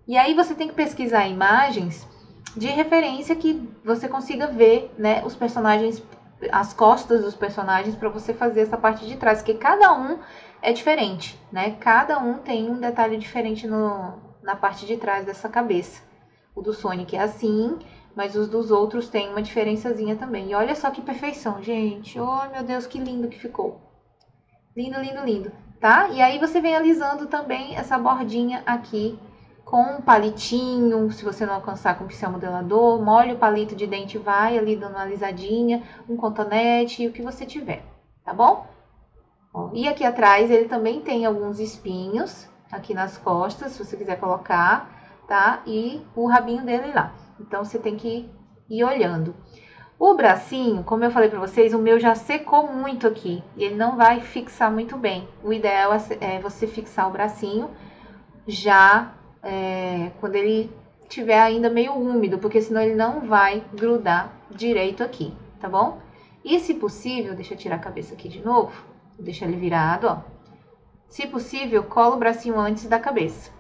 E aí você tem que pesquisar imagens de referência que você consiga ver, né, os personagens, as costas dos personagens para você fazer essa parte de trás, porque cada um é diferente, né? Cada um tem um detalhe diferente na parte de trás dessa cabeça. O do Sonic é assim, mas os dos outros tem uma diferençazinha também. E olha só que perfeição, gente. Oh, meu Deus, que lindo que ficou. Lindo, lindo, lindo, tá? E aí você vem alisando também essa bordinha aqui com um palitinho, se você não alcançar com o pincel modelador, molha o palito de dente, vai ali dando uma alisadinha, um cotonete, o que você tiver, tá bom? Ó, e aqui atrás ele também tem alguns espinhos, aqui nas costas, se você quiser colocar, tá? E o rabinho dele lá. Então, você tem que ir olhando. O bracinho, como eu falei pra vocês, o meu já secou muito aqui. E ele não vai fixar muito bem. O ideal é você fixar o bracinho já quando ele estiver ainda meio úmido, porque senão ele não vai grudar direito aqui, tá bom? E se possível, deixa eu tirar a cabeça aqui de novo, deixa ele virado, ó. Se possível, cola o bracinho antes da cabeça,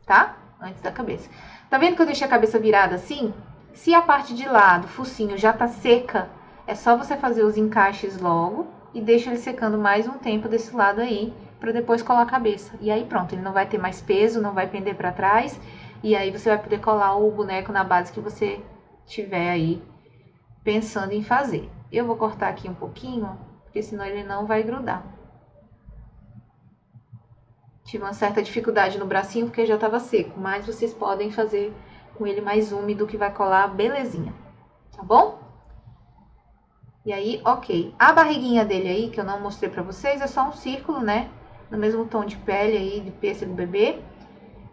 tá? Antes da cabeça. Tá vendo que eu deixei a cabeça virada assim? Se a parte de lá do focinho já tá seca, é só você fazer os encaixes logo e deixa ele secando mais um tempo desse lado aí, para depois colar a cabeça. E aí pronto, ele não vai ter mais peso, não vai pender para trás, e aí você vai poder colar o boneco na base que você tiver aí pensando em fazer. Eu vou cortar aqui um pouquinho, porque senão ele não vai grudar. Tive uma certa dificuldade no bracinho porque já estava seco, mas vocês podem fazer com ele mais úmido que vai colar belezinha, tá bom? E aí, ok. A barriguinha dele aí, que eu não mostrei pra vocês, é só um círculo, né? No mesmo tom de pele aí, de pêssego bebê.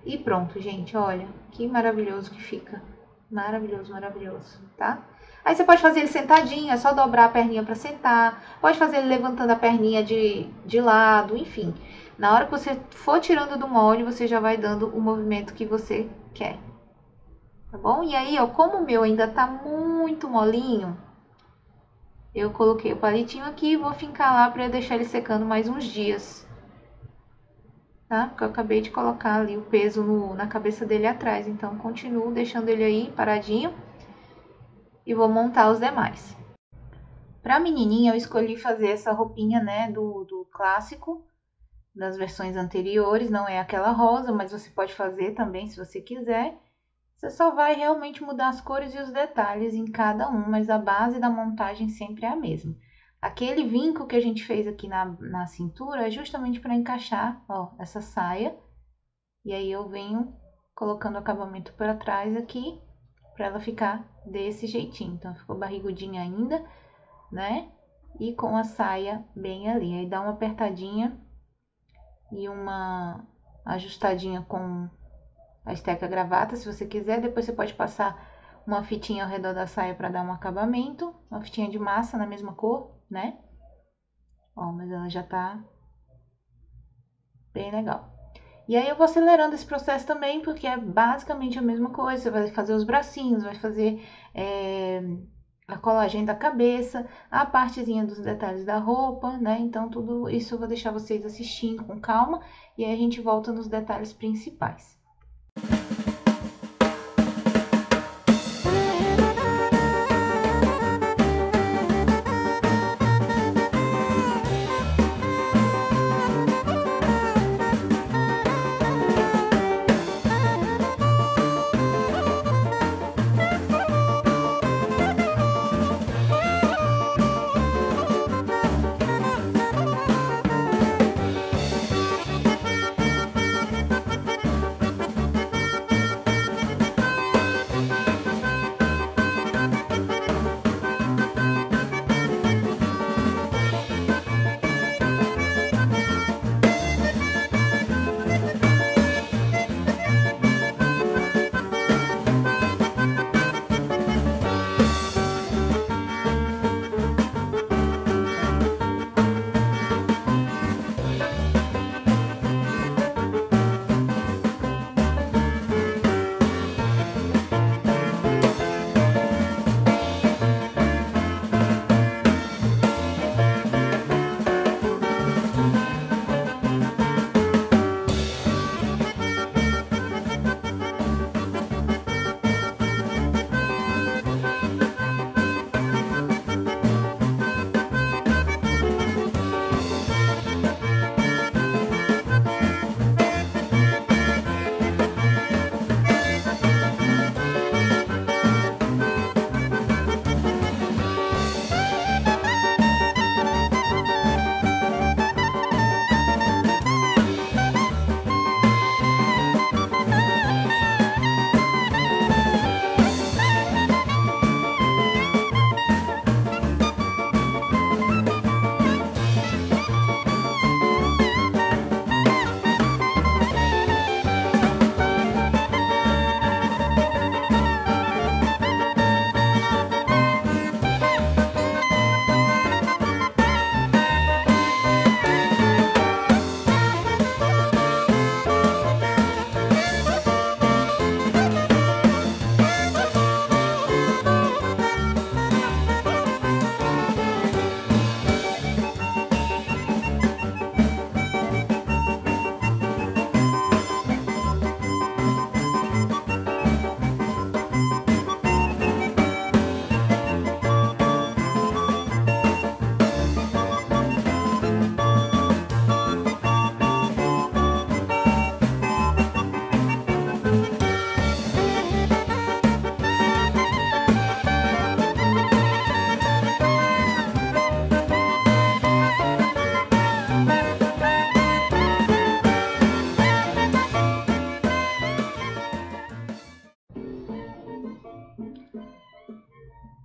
E pronto, gente, olha, que maravilhoso que fica. Maravilhoso, maravilhoso, tá? Aí você pode fazer ele sentadinho, é só dobrar a perninha pra sentar. Pode fazer ele levantando a perninha de lado, enfim. Na hora que você for tirando do molde, você já vai dando o movimento que você quer. Tá bom? E aí, ó, como o meu ainda tá muito molinho, eu coloquei o palitinho aqui e vou fincar lá pra deixar ele secando mais uns dias. Tá? Porque eu acabei de colocar ali o peso na cabeça dele atrás. Então, continuo deixando ele aí paradinho. E vou montar os demais. Pra menininha, eu escolhi fazer essa roupinha, né, do clássico, das versões anteriores. Não é aquela rosa, mas você pode fazer também se você quiser. Você só vai realmente mudar as cores e os detalhes em cada um, mas a base da montagem sempre é a mesma. Aquele vinco que a gente fez aqui na cintura é justamente para encaixar, ó, essa saia. E aí eu venho colocando o acabamento para trás aqui, para ela ficar desse jeitinho. Então, ficou barrigudinha ainda, né? E com a saia bem ali. Aí dá uma apertadinha e uma ajustadinha com a esteca gravata, se você quiser. Depois você pode passar uma fitinha ao redor da saia para dar um acabamento. Uma fitinha de massa na mesma cor, né? Ó, mas ela já tá bem legal. E aí eu vou acelerando esse processo também, porque é basicamente a mesma coisa. Você vai fazer os bracinhos, vai fazer a colagem da cabeça, a partezinha dos detalhes da roupa, né? Então, tudo isso eu vou deixar vocês assistindo com calma. E aí a gente volta nos detalhes principais.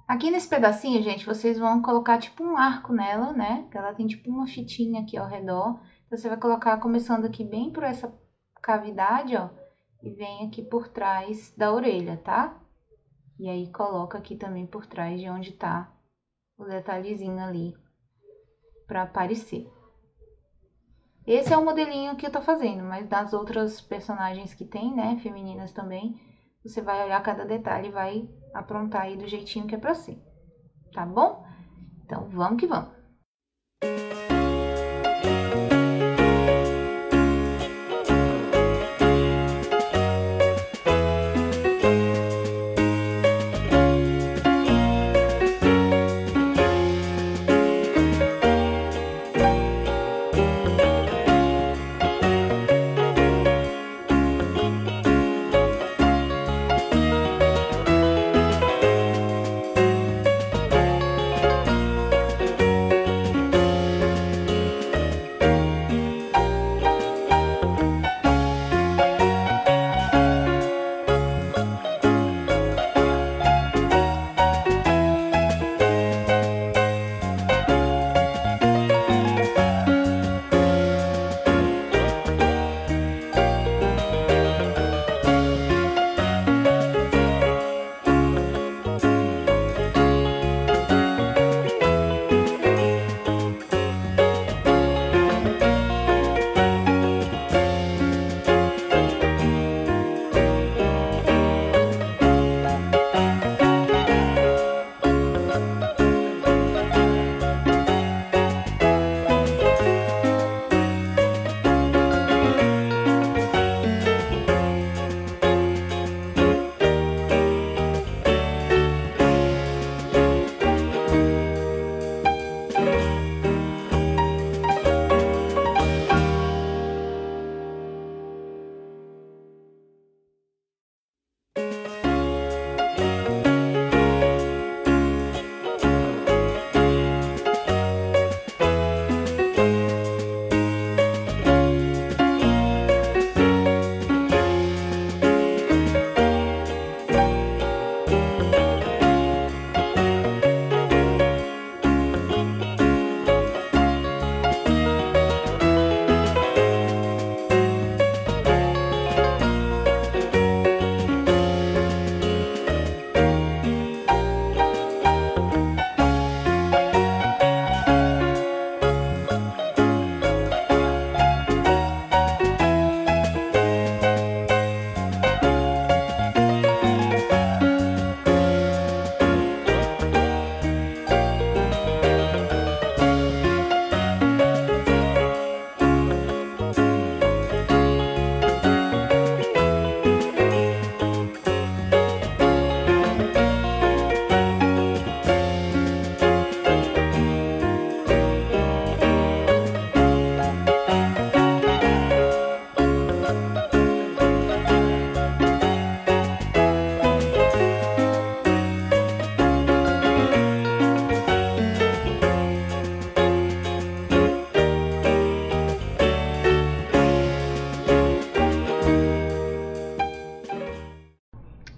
Aqui nesse pedacinho, gente, vocês vão colocar tipo um arco nela, né? Ela tem tipo uma fitinha aqui ao redor. Então, você vai colocar começando aqui bem por essa cavidade, ó. E vem aqui por trás da orelha, tá? E aí, coloca aqui também por trás de onde tá o detalhezinho ali, pra aparecer. Esse é o modelinho que eu tô fazendo, mas das outras personagens que tem, né, femininas também, você vai olhar cada detalhe e vai aprontar aí do jeitinho que é pra ser, tá bom? Então, vamos que vamos!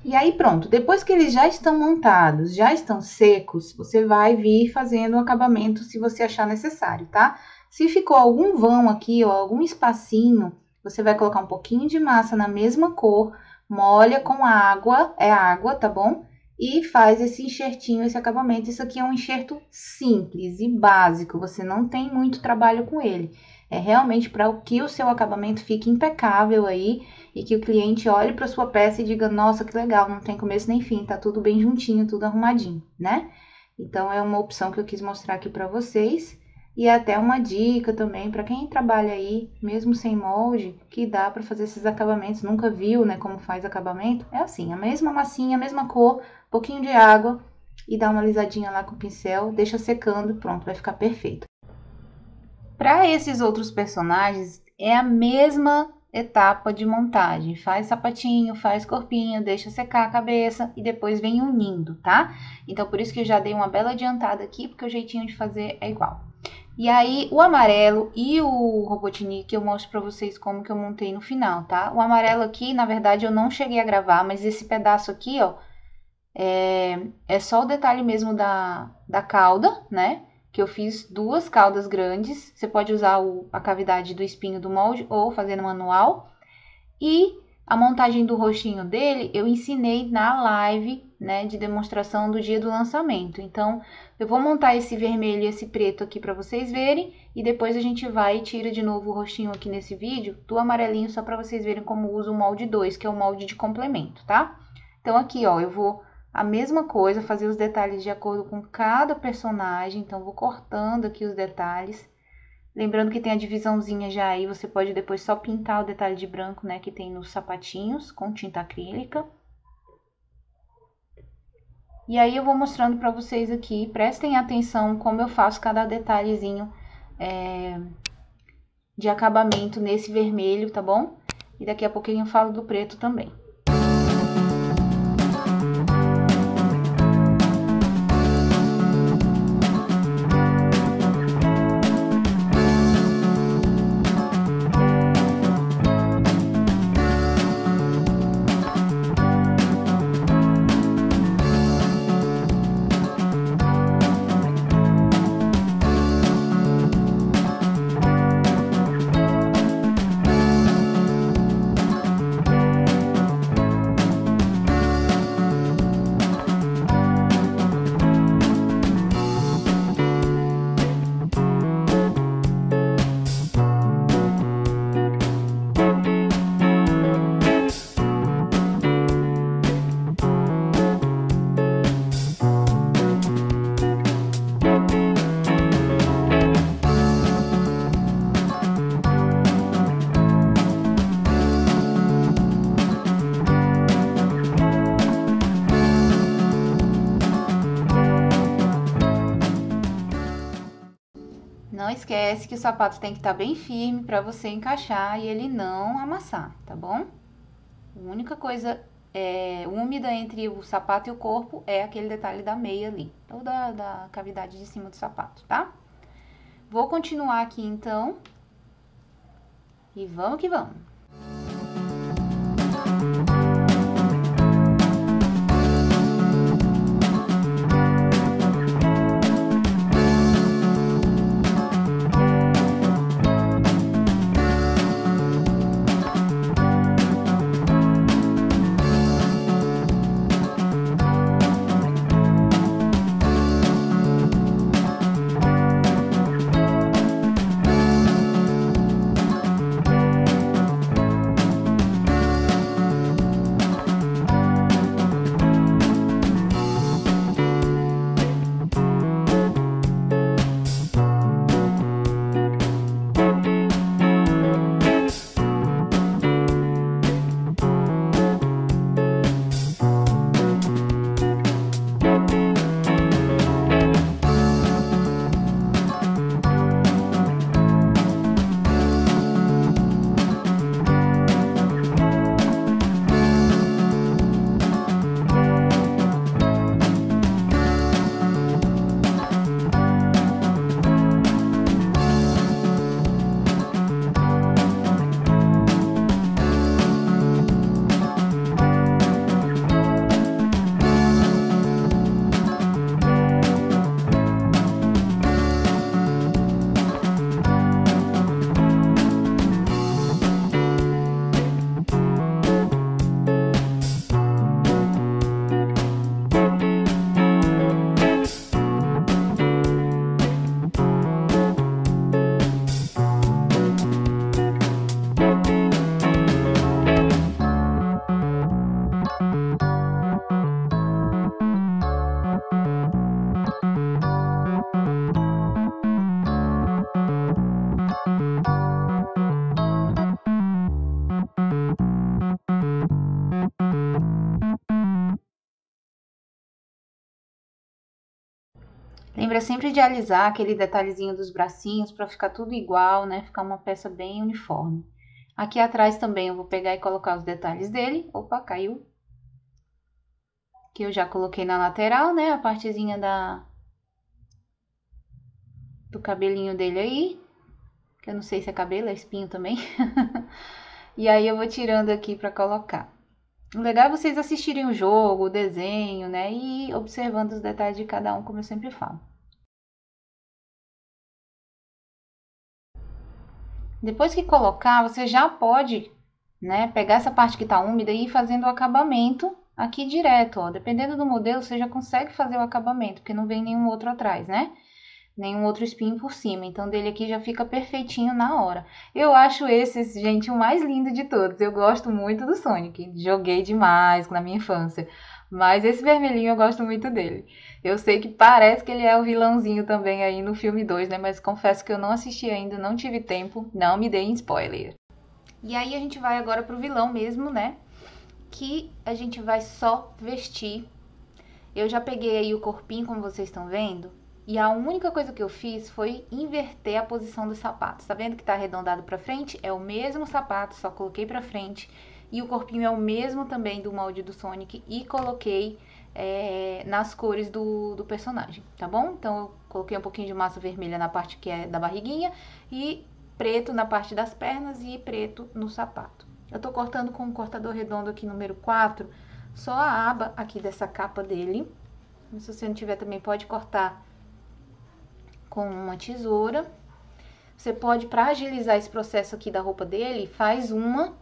E aí pronto, depois que eles já estão montados, já estão secos, você vai vir fazendo o acabamento se você achar necessário, tá? Se ficou algum vão aqui ou algum espacinho, você vai colocar um pouquinho de massa na mesma cor, molha com água, é água, tá bom? E faz esse enxertinho, esse acabamento. Isso aqui é um enxerto simples e básico, você não tem muito trabalho com ele. É realmente para que o seu acabamento fique impecável aí e que o cliente olhe para sua peça e diga, nossa, que legal, não tem começo nem fim, tá tudo bem juntinho, tudo arrumadinho, né? Então, é uma opção que eu quis mostrar aqui para vocês. E é até uma dica também para quem trabalha aí, mesmo sem molde, que dá para fazer esses acabamentos. Nunca viu, né, como faz acabamento? É assim, a mesma massinha, a mesma cor, um pouquinho de água e dá uma alisadinha lá com o pincel, deixa secando, pronto, vai ficar perfeito. Para esses outros personagens, é a mesma etapa de montagem. Faz sapatinho, faz corpinho, deixa secar a cabeça e depois vem unindo, tá? Então, por isso que eu já dei uma bela adiantada aqui, porque o jeitinho de fazer é igual. E aí, o amarelo e o Robotnik eu mostro pra vocês como que eu montei no final, tá? O amarelo aqui, na verdade, eu não cheguei a gravar, mas esse pedaço aqui, ó, É só o detalhe mesmo da cauda, né? Que eu fiz 2 caudas grandes. Você pode usar a cavidade do espinho do molde ou fazer no manual. E a montagem do rostinho dele eu ensinei na live, né, de demonstração do dia do lançamento. Então, eu vou montar esse vermelho e esse preto aqui para vocês verem. E depois a gente vai e tira de novo o rostinho aqui nesse vídeo do amarelinho, só para vocês verem como uso o molde 2, que é o molde de complemento, tá? Então, aqui, ó, eu vou a mesma coisa, fazer os detalhes de acordo com cada personagem. Então, vou cortando aqui os detalhes. Lembrando que tem a divisãozinha já aí, você pode depois só pintar o detalhe de branco, né, que tem nos sapatinhos com tinta acrílica. E aí eu vou mostrando pra vocês aqui, prestem atenção como eu faço cada detalhezinho de acabamento nesse vermelho, tá bom? E daqui a pouquinho eu falo do preto também. Não esquece que o sapato tem que estar bem firme para você encaixar e ele não amassar, tá bom? A única coisa úmida entre o sapato e o corpo é aquele detalhe da meia ali, ou da cavidade de cima do sapato, tá? Vou continuar aqui então, e vamos que vamos! Lembra sempre de alisar aquele detalhezinho dos bracinhos para ficar tudo igual, né? Ficar uma peça bem uniforme. Aqui atrás também eu vou pegar e colocar os detalhes dele. Opa, caiu. Que eu já coloquei na lateral, né? A partezinha do cabelinho dele aí. Que eu não sei se é cabelo, é espinho também. E aí eu vou tirando aqui para colocar. O legal é vocês assistirem o jogo, o desenho, né? E observando os detalhes de cada um, como eu sempre falo. Depois que colocar, você já pode, né, pegar essa parte que está úmida e ir fazendo o acabamento aqui direto, ó. Dependendo do modelo, você já consegue fazer o acabamento, porque não vem nenhum outro atrás, né? Nenhum outro espinho por cima. Então, dele aqui já fica perfeitinho na hora. Eu acho esse, gente, o mais lindo de todos. Eu gosto muito do Sonic. Joguei demais na minha infância. Mas esse vermelhinho eu gosto muito dele. Eu sei que parece que ele é o vilãozinho também aí no filme 2, né? Mas confesso que eu não assisti ainda, não tive tempo. Não me deem spoiler. E aí a gente vai agora pro vilão mesmo, né? Que a gente vai só vestir. Eu já peguei aí o corpinho, como vocês estão vendo. E a única coisa que eu fiz foi inverter a posição dos sapatos. Tá vendo que tá arredondado pra frente? É o mesmo sapato, só coloquei pra frente. E o corpinho é o mesmo também do molde do Sonic. E coloquei nas cores do personagem, tá bom? Então eu coloquei um pouquinho de massa vermelha na parte que é da barriguinha. E preto na parte das pernas e preto no sapato. Eu tô cortando com um cortador redondo aqui, número 4. Só a aba aqui dessa capa dele. Se você não tiver também pode cortar com uma tesoura. Você pode, para agilizar esse processo aqui da roupa dele, faz uma.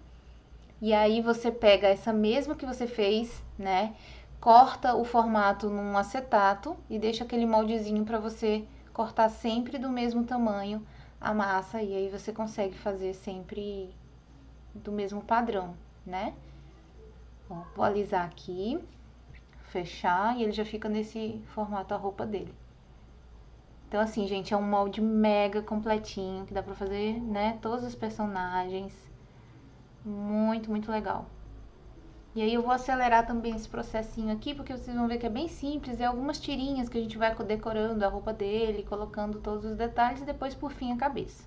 E aí você pega essa mesma que você fez, né? Corta o formato num acetato e deixa aquele moldezinho para você cortar sempre do mesmo tamanho a massa. E aí você consegue fazer sempre do mesmo padrão, né? Bom, vou alisar aqui, fechar e ele já fica nesse formato a roupa dele. Então, assim, gente, é um molde mega completinho, que dá pra fazer, né, todos os personagens. Muito, muito legal. E aí eu vou acelerar também esse processinho aqui, porque vocês vão ver que é bem simples. É algumas tirinhas que a gente vai decorando a roupa dele, colocando todos os detalhes e depois, por fim, a cabeça.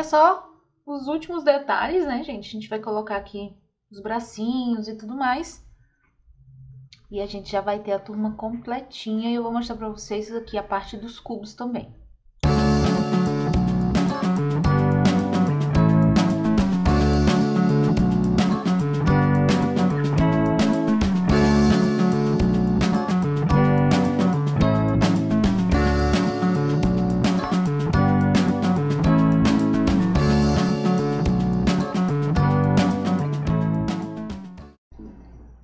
só os últimos detalhes, né, gente? A gente vai colocar aqui os bracinhos e tudo mais. E a gente já vai ter a turma completinha. E eu vou mostrar pra vocês aqui a parte dos cubos também.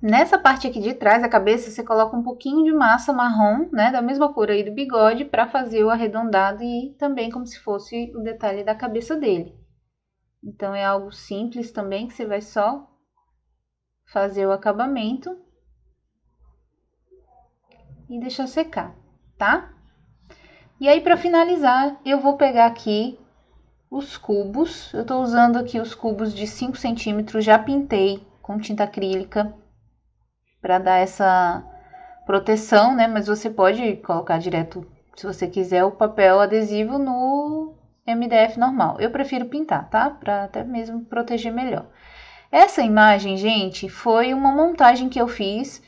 Nessa parte aqui de trás da cabeça, você coloca um pouquinho de massa marrom, né, da mesma cor aí do bigode, para fazer o arredondado e também como se fosse o detalhe da cabeça dele. Então, é algo simples também, que você vai só fazer o acabamento e deixar secar, tá? E aí, para finalizar, eu vou pegar aqui os cubos. Eu tô usando aqui os cubos de 5 centímetros, já pintei com tinta acrílica, para dar essa proteção, né? Mas você pode colocar direto, se você quiser, o papel adesivo no MDF normal. Eu prefiro pintar, tá? Para até mesmo proteger melhor. Essa imagem, gente, foi uma montagem que eu fiz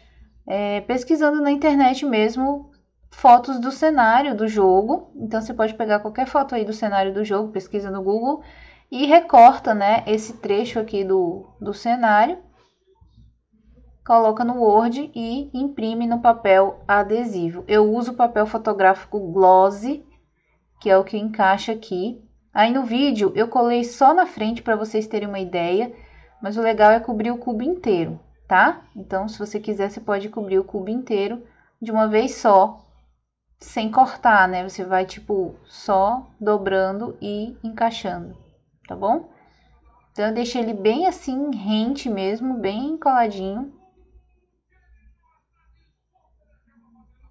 pesquisando na internet mesmo, fotos do cenário do jogo. Então, você pode pegar qualquer foto aí do cenário do jogo, pesquisa no Google e recorta, né, esse trecho aqui do cenário. Coloca no Word e imprime no papel adesivo. Eu uso papel fotográfico glossy, que é o que encaixa aqui. Aí no vídeo eu colei só na frente para vocês terem uma ideia, mas o legal é cobrir o cubo inteiro, tá? Então, se você quiser, você pode cobrir o cubo inteiro de uma vez só, sem cortar, né? Você vai, tipo, só dobrando e encaixando, tá bom? Então, eu deixei ele bem assim, rente mesmo, bem coladinho.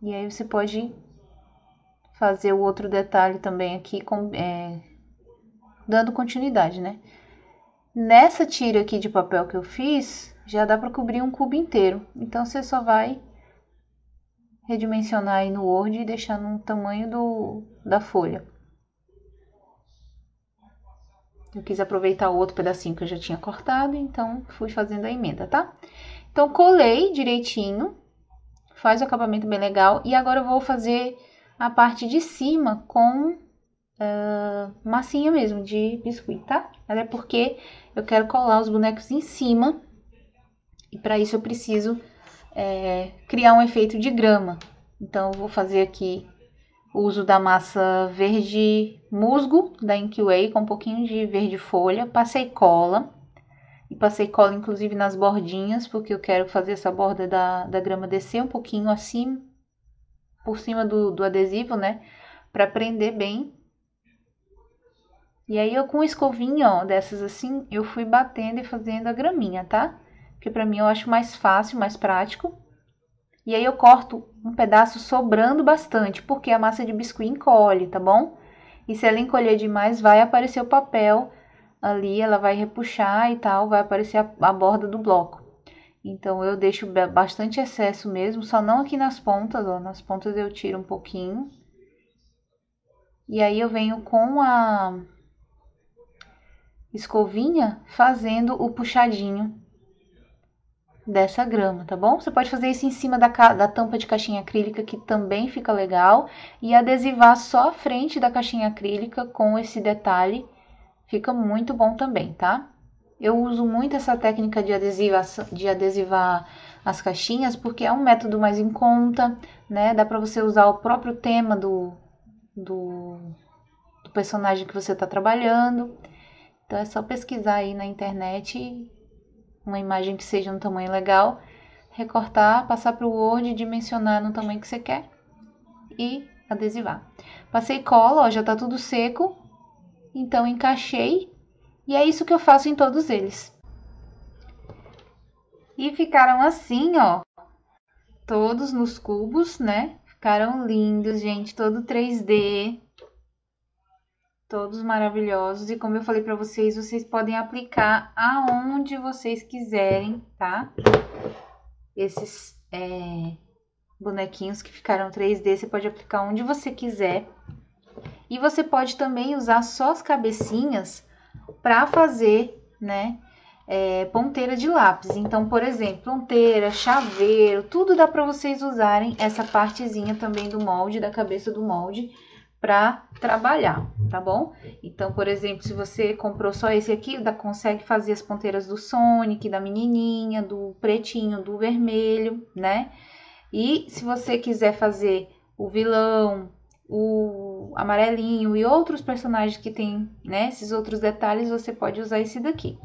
E aí você pode fazer o outro detalhe também aqui, dando continuidade, né? Nessa tira aqui de papel que eu fiz, já dá para cobrir um cubo inteiro. Então, você só vai redimensionar aí no Word e deixar no tamanho da folha. Eu quis aproveitar o outro pedacinho que eu já tinha cortado, então fui fazendo a emenda, tá? Então, colei direitinho. Faz o acabamento bem legal. E agora eu vou fazer a parte de cima com massinha mesmo, de biscuit, tá? Até porque eu quero colar os bonecos em cima. E para isso eu preciso criar um efeito de grama. Então, eu vou fazer aqui o uso da massa verde musgo, da Inkway, com um pouquinho de verde folha. Passei cola. E passei cola, inclusive, nas bordinhas, porque eu quero fazer essa borda da grama descer um pouquinho assim, por cima do adesivo, né? Pra prender bem. E aí, eu com escovinha, ó, dessas assim, eu fui batendo e fazendo a graminha, tá? Porque pra mim eu acho mais fácil, mais prático. E aí, eu corto um pedaço sobrando bastante, porque a massa de biscuit encolhe, tá bom? E se ela encolher demais, vai aparecer o papel ali, ela vai repuxar e tal, vai aparecer a borda do bloco. Então, eu deixo bastante excesso mesmo, só não aqui nas pontas, ó. Nas pontas eu tiro um pouquinho. E aí, eu venho com a escovinha fazendo o puxadinho dessa grama, tá bom? Você pode fazer isso em cima da tampa de caixinha acrílica, que também fica legal. E adesivar só a frente da caixinha acrílica com esse detalhe. Fica muito bom também, tá? Eu uso muito essa técnica de adesivar as caixinhas, porque é um método mais em conta, né? Dá pra você usar o próprio tema do personagem que você tá trabalhando. Então, é só pesquisar aí na internet uma imagem que seja no tamanho legal, recortar, passar pro Word, dimensionar no tamanho que você quer e adesivar. Passei cola, ó, já tá tudo seco. Então, encaixei. E é isso que eu faço em todos eles. E ficaram assim, ó. Todos nos cubos, né? Ficaram lindos, gente. Todo 3D. Todos maravilhosos. E como eu falei pra vocês, vocês podem aplicar aonde vocês quiserem, tá? Esses bonequinhos que ficaram 3D, você pode aplicar onde você quiser. E você pode também usar só as cabecinhas para fazer, né, ponteira de lápis. Então, por exemplo, ponteira, chaveiro, tudo dá para vocês usarem essa partezinha também do molde, da cabeça do molde, para trabalhar, tá bom? Então, por exemplo, se você comprou só esse aqui, consegue fazer as ponteiras do Sonic, da menininha, do pretinho, do vermelho, né? E se você quiser fazer o vilão, o amarelinho e outros personagens que tem, né, esses outros detalhes, você pode usar esse daqui.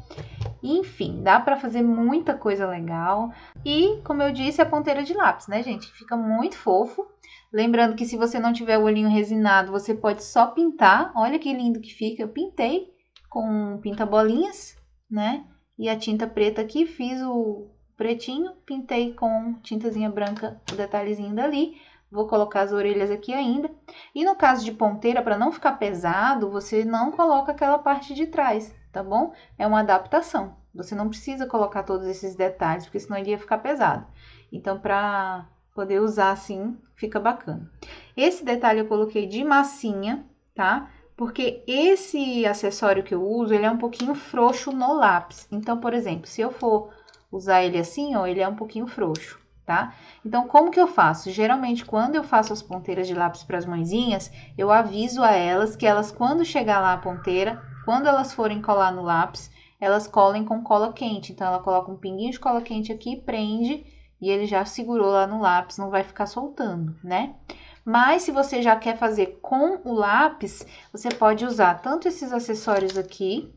Enfim, dá para fazer muita coisa legal. E, como eu disse, a ponteira de lápis, né, gente? Fica muito fofo. Lembrando que se você não tiver o olhinho resinado, você pode só pintar. Olha que lindo que fica. Eu pintei com pinta-bolinhas, né? E a tinta preta aqui, fiz o pretinho, pintei com tintazinha branca o detalhezinho dali. Vou colocar as orelhas aqui ainda. E no caso de ponteira, para não ficar pesado, você não coloca aquela parte de trás, tá bom? É uma adaptação. Você não precisa colocar todos esses detalhes, porque senão ele ia ficar pesado. Então, para poder usar assim, fica bacana. Esse detalhe eu coloquei de massinha, tá? Porque esse acessório que eu uso, ele é um pouquinho frouxo no lápis. Então, por exemplo, se eu for usar ele assim, ó, ele é um pouquinho frouxo, tá? Então, como que eu faço? Geralmente, quando eu faço as ponteiras de lápis para as mãezinhas, eu aviso a elas que elas, quando chegar lá a ponteira, quando elas forem colar no lápis, elas colem com cola quente. Então, ela coloca um pinguinho de cola quente aqui, prende, e ele já segurou lá no lápis, não vai ficar soltando, né? Mas se você já quer fazer com o lápis, você pode usar tanto esses acessórios aqui,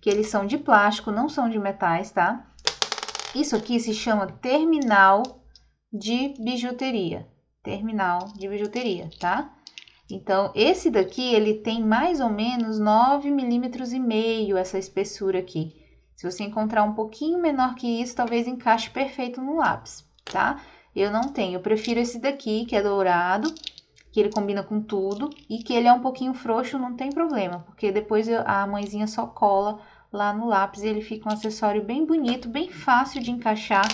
que eles são de plástico, não são de metais, tá? Isso aqui se chama terminal de bijuteria. Terminal de bijuteria, tá? Então, esse daqui, ele tem mais ou menos 9,5 milímetros essa espessura aqui. Se você encontrar um pouquinho menor que isso, talvez encaixe perfeito no lápis, tá? Eu não tenho, eu prefiro esse daqui, que é dourado, que ele combina com tudo, e que ele é um pouquinho frouxo, não tem problema, porque depois a mãezinha só cola lá no lápis e ele fica um acessório bem bonito, bem fácil de encaixar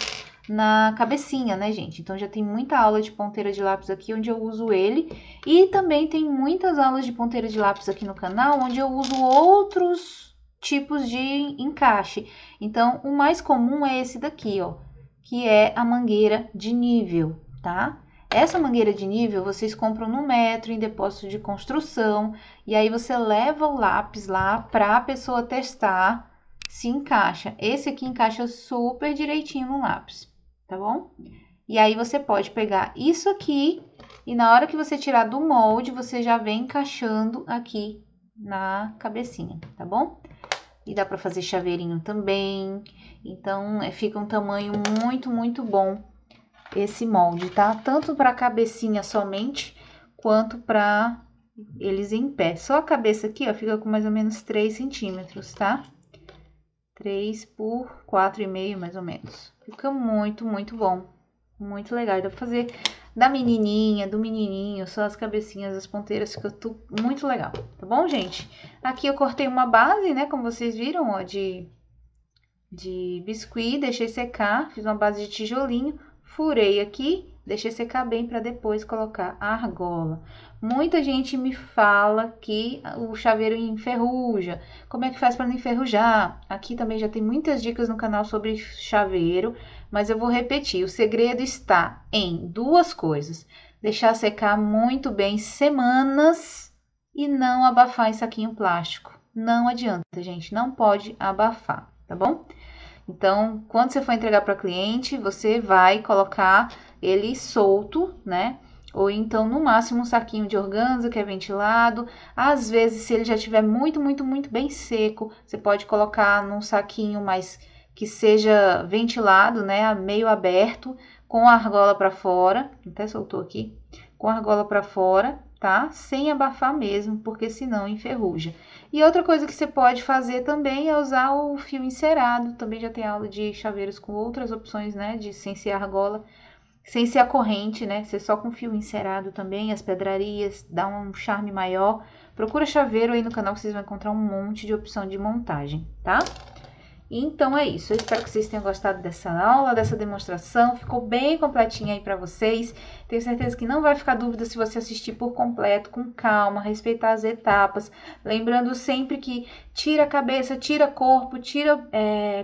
na cabecinha, né, gente? Então, já tem muita aula de ponteira de lápis aqui, onde eu uso ele. E também tem muitas aulas de ponteira de lápis aqui no canal, onde eu uso outros tipos de encaixe. Então, o mais comum é esse daqui, ó, que é a mangueira de nível, tá? Essa mangueira de nível vocês compram no Metro, em depósito de construção, e aí você leva o lápis lá para a pessoa testar se encaixa. Esse aqui encaixa super direitinho no lápis, tá bom? E aí você pode pegar isso aqui e na hora que você tirar do molde, você já vem encaixando aqui na cabecinha, tá bom? E dá para fazer chaveirinho também. Então, fica um tamanho muito, muito bom esse molde, tá? Tanto para a cabecinha somente, quanto para eles em pé. Só a cabeça aqui, ó, fica com mais ou menos 3 centímetros, tá? 3 por 4,5, mais ou menos. Fica muito, muito bom. Muito legal. Dá pra fazer da menininha, do menininho, só as cabecinhas, as ponteiras, fica tudo muito legal. Tá bom, gente? Aqui eu cortei uma base, né, como vocês viram, ó, de biscuit, deixei secar, fiz uma base de tijolinho, furei aqui, deixei secar bem para depois colocar a argola. Muita gente me fala que o chaveiro enferruja. Como é que faz para não enferrujar? Aqui também já tem muitas dicas no canal sobre chaveiro, mas eu vou repetir. O segredo está em duas coisas: deixar secar muito bem semanas e não abafar em saquinho plástico. Não adianta, gente, não pode abafar, tá bom? Então, quando você for entregar para cliente, você vai colocar ele solto, né? Ou então, no máximo, um saquinho de organza que é ventilado. Às vezes, se ele já estiver muito, muito, muito bem seco, você pode colocar num saquinho mais que seja ventilado, né? Meio aberto, com a argola para fora. Até soltou aqui. Com a argola para fora, tá? Sem abafar mesmo, porque senão enferruja. E outra coisa que você pode fazer também é usar o fio encerado. Também já tem aula de chaveiros com outras opções, né? De sem ser argola, sem ser a corrente, né? Ser só com fio encerado também, as pedrarias, dá um charme maior. Procura chaveiro aí no canal que vocês vão encontrar um monte de opção de montagem, tá? Então é isso, eu espero que vocês tenham gostado dessa aula, dessa demonstração, ficou bem completinha aí para vocês. Tenho certeza que não vai ficar dúvida se você assistir por completo, com calma, respeitar as etapas. Lembrando sempre que tira a cabeça, tira corpo, tira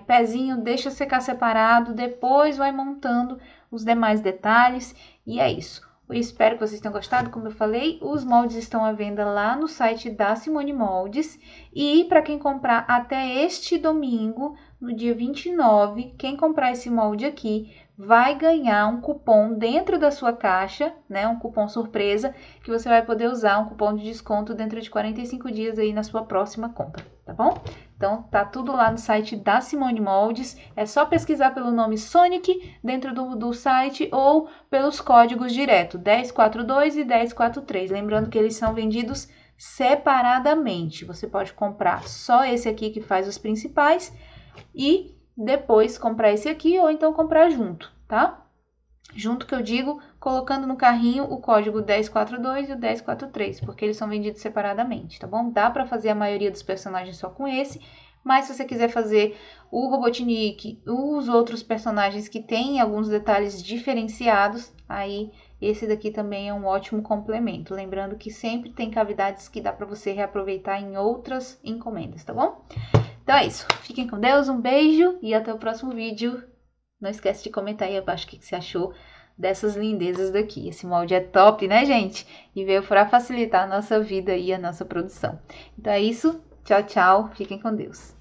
pezinho, deixa secar separado, depois vai montando os demais detalhes. E é isso. Eu espero que vocês tenham gostado. Como eu falei, os moldes estão à venda lá no site da Simone Moldes. E para quem comprar até este domingo, no dia 29, quem comprar esse molde aqui vai ganhar um cupom dentro da sua caixa, né? Um cupom surpresa, que você vai poder usar, um cupom de desconto dentro de 45 dias aí na sua próxima compra, tá bom? Então, tá tudo lá no site da Simone Moldes. É só pesquisar pelo nome Sonic dentro do site ou pelos códigos direto, 1042 e 1043. Lembrando que eles são vendidos separadamente. Você pode comprar só esse aqui que faz os principais e depois comprar esse aqui ou então comprar junto, tá? Junto que eu digo, colocando no carrinho o código 1042 e o 1043, porque eles são vendidos separadamente, tá bom? Dá para fazer a maioria dos personagens só com esse, mas se você quiser fazer o Robotnik, os outros personagens que têm alguns detalhes diferenciados, aí esse daqui também é um ótimo complemento. Lembrando que sempre tem cavidades que dá para você reaproveitar em outras encomendas, tá bom? Então é isso. Fiquem com Deus, um beijo e até o próximo vídeo. Não esquece de comentar aí abaixo o que você achou dessas lindezas daqui. Esse molde é top, né, gente? E veio para facilitar a nossa vida e a nossa produção. Então é isso. Tchau, tchau. Fiquem com Deus.